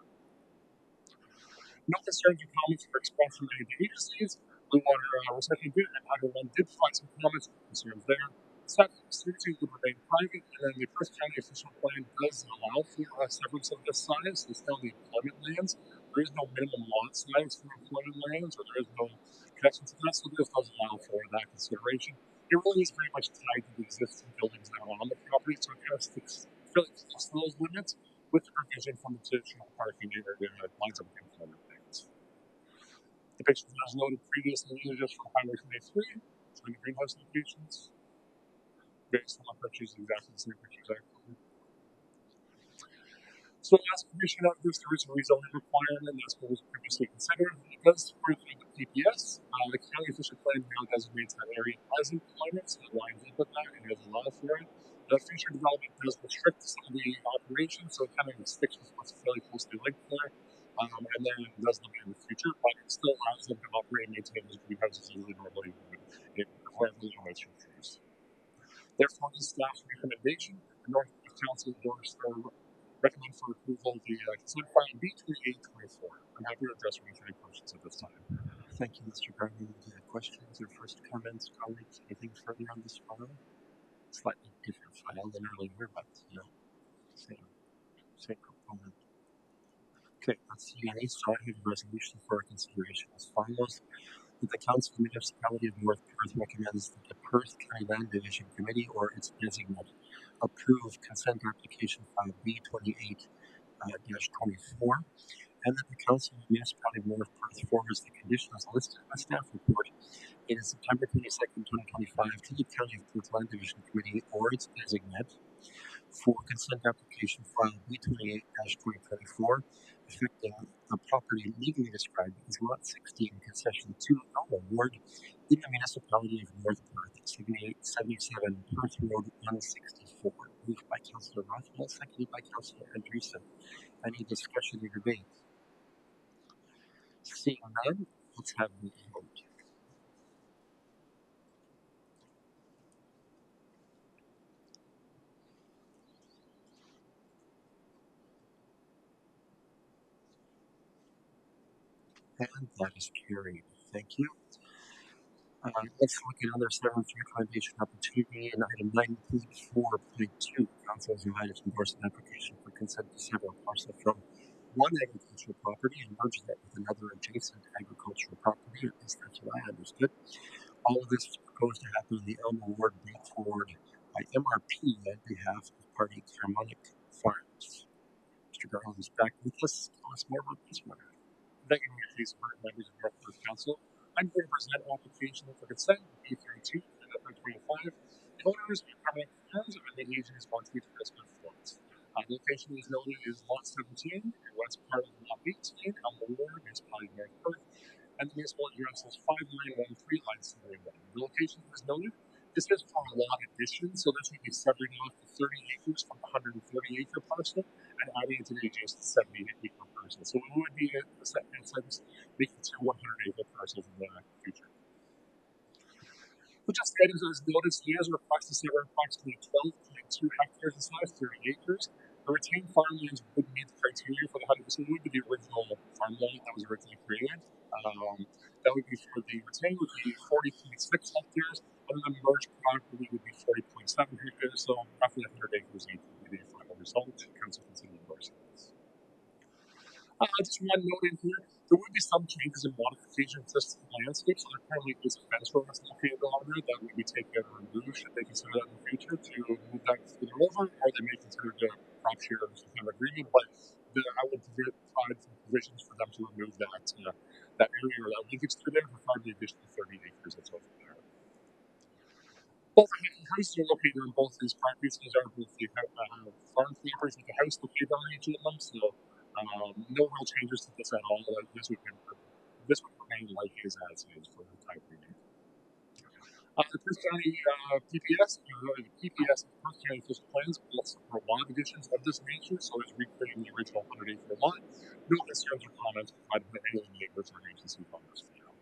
No concerns or comments were expressed from any of the agencies. Blue Water Recycling did, and Hydro One did provide some comments and concerns there. Services would remain private, and then the Perth County official plan does allow for severance of this size. It's still the employment lands. There is no minimum lot size for employment lands, or there is no connection to that, so this does allow for that consideration. It really is very much tied to the existing buildings that are on the property, so it kind of sticks fairly close to those limits with the provision from the traditional parking area that lines up with the employment lands. The pictures as noted previously are just from Highway 23, showing the greenhouse locations. Very similar pictures, exactly the same pictures actually. So as commission of this, there is a rezoning requirement, that's what was previously considered. Because for the PPS, the county official plan now designates that area as employment, so it lines up with that and has a lot for it. The future development does restrict some of the operations, so it kind of sticks with what's fairly closely linked there. And then it does limit in the future, but it still allows them to operate and maintain those greenhouses as they normally would in whatever limits refuse. Therefore, the staff's recommendation, the North Coast Council endorsed or recommend for approval the consent file B2824. I'm happy to address any questions at this time. Thank you, Mr. Garland. Questions or first comments, colleagues? Anything further on this file? Slightly different file than earlier, but same component. Okay, let's see any. So I have a resolution for consideration as follows. That the Council of the Municipality of North Perth recommends that the Perth County Land Division Committee or its designate approve consent application file B28 24, and that the Council of the Municipality of North Perth forwards the conditions listed in the staff report dated September 22nd, 2025 to the County of Perth Land Division Committee or its designate for consent application file B28-2024, affecting the property legally described as Lot 16, Concession 2, Elma Ward, in the municipality of North Perth, 7877 Perth Road 164. Moved by Councillor Rothwell, seconded by Councillor Andreessen. Any discussion or debate? Seeing none, let's have the vote. And that is carried. Thank you. Let's look at another severance recommendation opportunity in item 9.4.2. Council is invited to endorse an application for consent to sever a parcel from one agricultural property and merge that with another adjacent agricultural property. At least that's what I understood. All of this is proposed to happen in the Elma Ward brought forward by MRP on behalf of party Harmonic Farms. Mr. Mr. Garland is back with us to tell us more about this matter. Thank you, Mayor Casey, members of North Perth Council. I'm here to present an application for consent, B32, 2025. The owners of permanent farms and the agent is 132 Westwood Florence. The location is noted is Lot 17, the west part of Lot 18, Elma Ward, municipality of North Perth, and the municipal address is 5913 Line 71. The location is noted. This is for a lot addition, so this would be separating off the 30 acres from the 130-acre parcel and adding it to the adjacent 70-acre parcel. So it would be, in a sense, making two 100-acre parcels in the future. But just items as noted, Leah's request is over approximately 12.2 hectares in size, 30 acres. The retained farmlands would meet the criteria for the 100%. Would be the original farmland that was originally created. That would be for the retained would be 40.6 hectares, and then the merged property would be 40.7 hectares, so roughly 100 acres each would be the final result. Council consider endorsing this. Just one note in here, there would be some changes and modifications just to the landscape. So there currently is a fence row that's located along there that would be taken and removed should they consider that in the future to move that further over, or they may consider the crop share or some kind of agreement. But I would provide some provisions for them to remove that area or that linkage through there for the additional 30 acres that's over there. Both houses are located on both these properties. These are both the farm properties with the house located on each of them. So no real changes to this at all. This would remain like is as is for the time being. The Perth County the PPS and Perth County official plans will support a lot of additions of this nature, so it's recreating the original 100-acre lot. No concerns or comments provided by any of the neighbors or agencies on this video.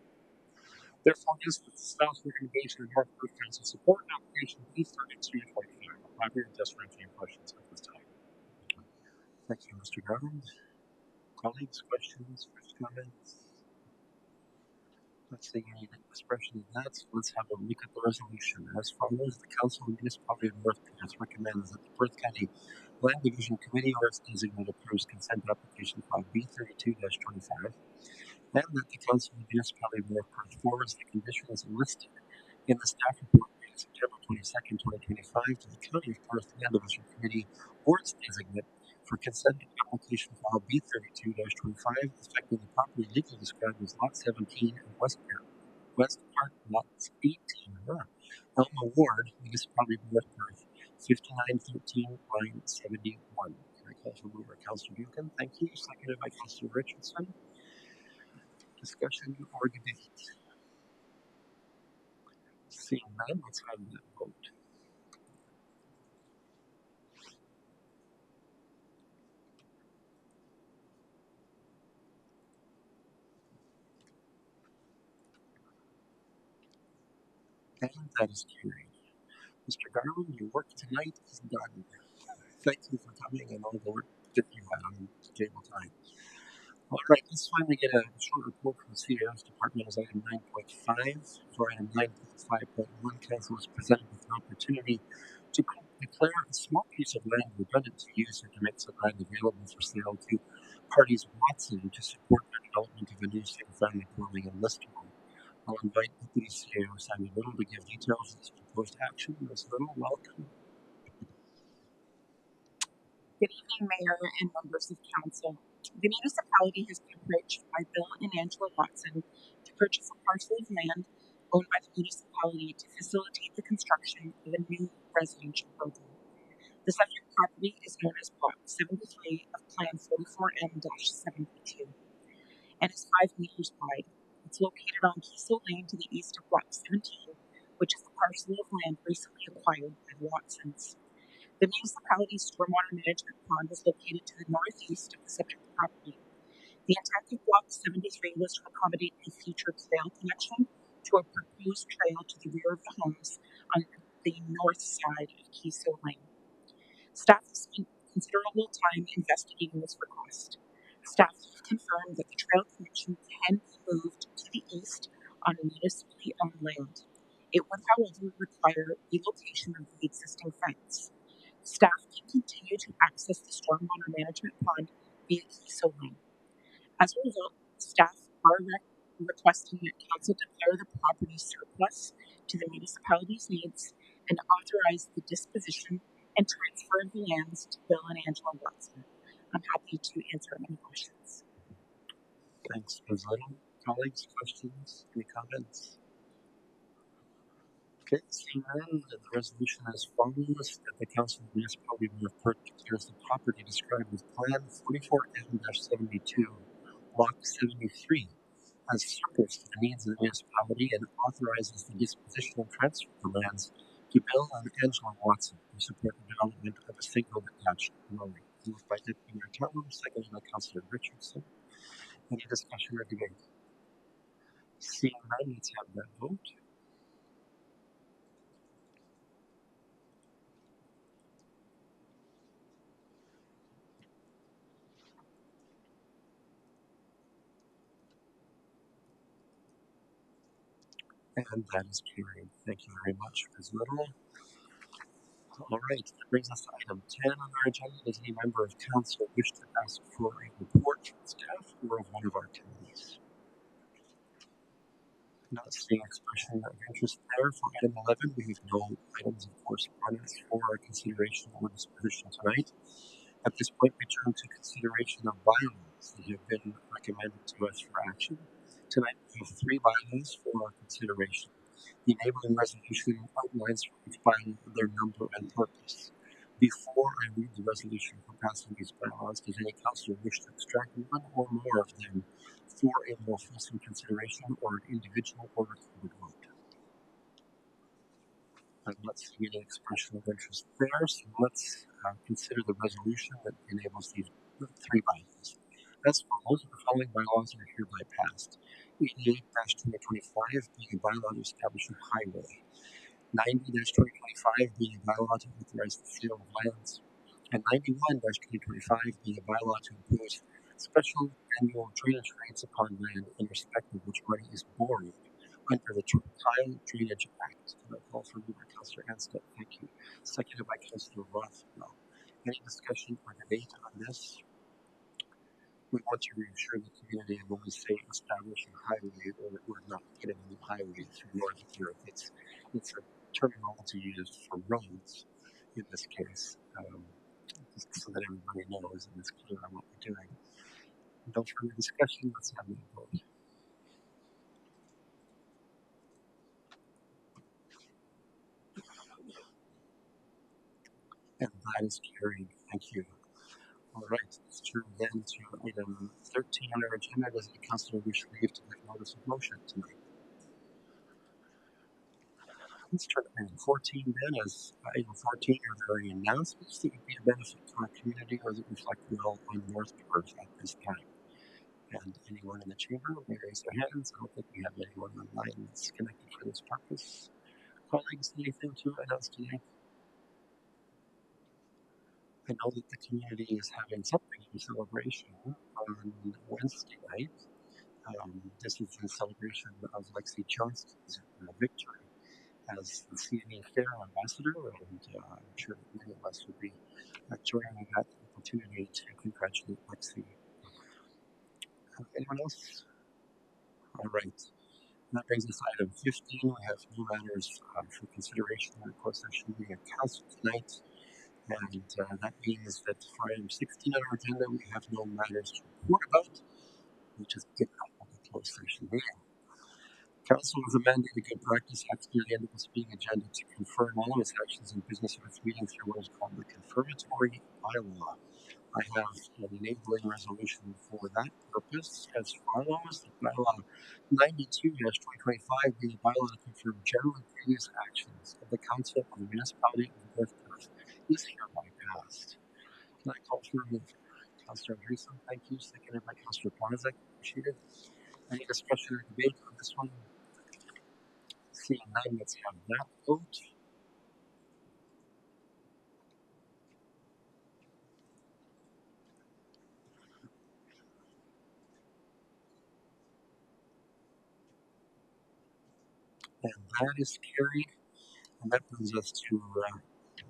Therefore, this is the staff's recommendation of North Perth Council support application B3225. I'm happy to address any questions at this time. Thank you, Mr. Garland. Colleagues, questions, first comments? Let's see any expression of that. So let's have a look at the resolution. As follows, the Council of the Municipality of North Perth recommends that the Perth County Land Division Committee or its designated approves consent application file B32-25, and that the Council of the Municipality of North Perth forwards the conditions listed in the staff report dated September 22nd, 2025 to the County of Perth Land Division Committee or its designate for consent application file B32-25, affecting the property legally described as Lot 17 and West Park Lots 18, Elma Ward, Municipality of North Perth, 5913, line 71. Can I call for mover Councillor Duncan? Thank you. Seconded by Councillor Richardson. Discussion or debate? Seeing none, let's have that vote. And that is carried. Mr. Garland, your work tonight is done. Thank you for coming and all the work that you had on the table tonight. All right, let's finally get a short report from the CEO's department as item 9.5. For item 9.5.1, Council is presented with an opportunity to declare a small piece of land redundant to use or to make some land available for sale to parties Watson to support the development of a new single-family dwelling in Listowel. I'll invite Deputy CEO Simon Little to give details of this proposed action. Ms. Little, welcome. Good evening, Mayor and members of Council. The municipality has been approached by Bill and Angela Watson to purchase a parcel of land owned by the municipality to facilitate the construction of a new residential building. The subject property is known as Block 73 of Plan 44M-72 and is 5 meters wide. It's located on Kiesel Lane to the east of Block 17, which is the parcel of land recently acquired by the Watsons. The municipality's stormwater management pond is located to the northeast of the subject property. The intent of Block 73 was to accommodate a future trail connection to a proposed trail to the rear of the homes on the north side of Keystone Lane. Staff has spent considerable time investigating this request. Staff have confirmed that the trail connection can be moved to the east on municipally owned land. It would, however, require relocation of the existing fence. Staff can continue to access the stormwater management pond via Keystone Lane. As a result, staff are requesting that Council declare the property surplus to the municipality's needs and authorize the disposition and transfer of the lands to Bill and Angela Watson. I'm happy to answer any questions. Thanks, Ms. Little. Colleagues, questions, any comments? Okay, seeing none, the resolution as follows that the Council of the Municipality of North Perth declares the property described as Plan 44M-72, Block 73, as surplus to the needs of the municipality and authorizes the disposition and transfer of the lands to Bill and Angela Watson to support the development of a single detached dwelling. Moved by Deputy Mayor Tuttle, seconded by Councillor Richardson. Any discussion or debate? Seeing none, let's have that vote. And that is carried. Thank you very much, Ms. Little. All right, that brings us to item 10 on our agenda. Does any member of council wish to ask for a report from staff or of one of our committees? Not seeing expression of interest there. For item 11, we have no items of correspondence for our consideration or disposition tonight. At this point, we turn to consideration of bylaws that have been recommended to us for action. Tonight, we have three bylaws for our consideration. The enabling resolution outlines for each bylaw their number and purpose. Before I read the resolution for passing these bylaws, does any councillor wish to extract one or more of them for a more fulsome consideration or an individual or recorded vote? I'm not seeing any expression of interest there, so let's consider the resolution that enables these three bylaws. As follows, the following bylaws are hereby passed. 88-2025 being a bylaw to establish a highway. 90-2025 being a bylaw to authorize the sale of lands, and 91-2025 being a bylaw to impose special annual drainage rates upon land in respect of which money is borrowed under the Tile Drainage Act. And I call for moved by Councillor Anstett. Thank you. Seconded by Councillor Rothwell. Any discussion or debate on this? We want to reassure the community when we say establish a highway, or we're not getting a new highway through North Europe. It's a terminology used for roads in this case, just so that everybody knows and is clear on what we're doing. No further discussion. Let's have a vote. And that is carried. Thank you. All right, let's turn then to item 13 on our agenda. Does the councillor wish leave to give notice of motion tonight? Let's turn to item 14 then. As item 14, are there any announcements that would be a benefit to our community or that reflect well on North Perth at this time? And anyone in the chamber may raise their hands. I don't think we have anyone online that's connected for this purpose. Colleagues, anything to announce tonight? I know that the community is having something in celebration on Wednesday night. This is in celebration of Lexi Johnston's victory as the CNE Fair Ambassador, and I'm sure that many of us would be joining that opportunity to congratulate Lexi. Anyone else? All right. That brings us to item 15. We have new matters for consideration in the closed session meeting of council tonight. And that means that for item 16 on our agenda, we have no matters to report about. We just get out of the closed session meeting. Council has amended a good practice after the end of this meeting agenda to confirm all of its actions and business of its meeting through what is called the confirmatory bylaw. I have an enabling resolution for that purpose as follows. The bylaw 92-2025 being a bylaw to confirm general and previous actions of the Council of the Municipality of North Perth is hereby passed. Can I call for a move? Councillor Andreessen, thank you. Seconded by Councillor Blazek. Appreciate it. Any discussion or debate on this one? Seeing none, let's have that vote. And that is carried. And that brings us to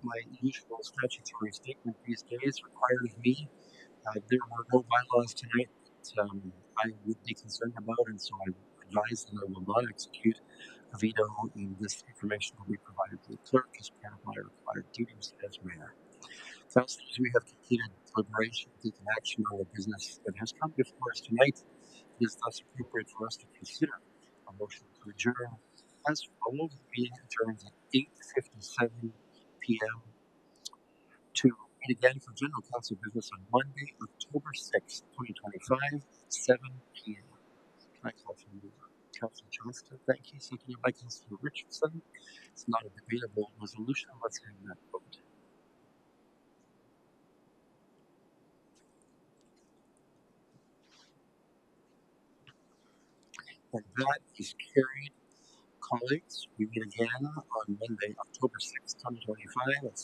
my usual statutory statement these days required of me. There were no bylaws tonight that I would be concerned about, and so I advise that I will not execute a veto, and this information will be provided to the clerk as part of my required duties as mayor. Councillors, we have completed deliberation and taken action on the business that has come before us tonight. It is thus appropriate for us to consider a motion to adjourn as follows. The meeting adjourns at 8:57 p.m. to meet again for general council business on Monday, October 6th, 2025, at 7 p.m. Can I call for the Councillor Johnston? Thank you. Seconded by Councillor Richardson. It's not a debatable resolution. Let's have that vote. And that is carried. Colleagues, we meet again on Monday, October 6th, 2025 at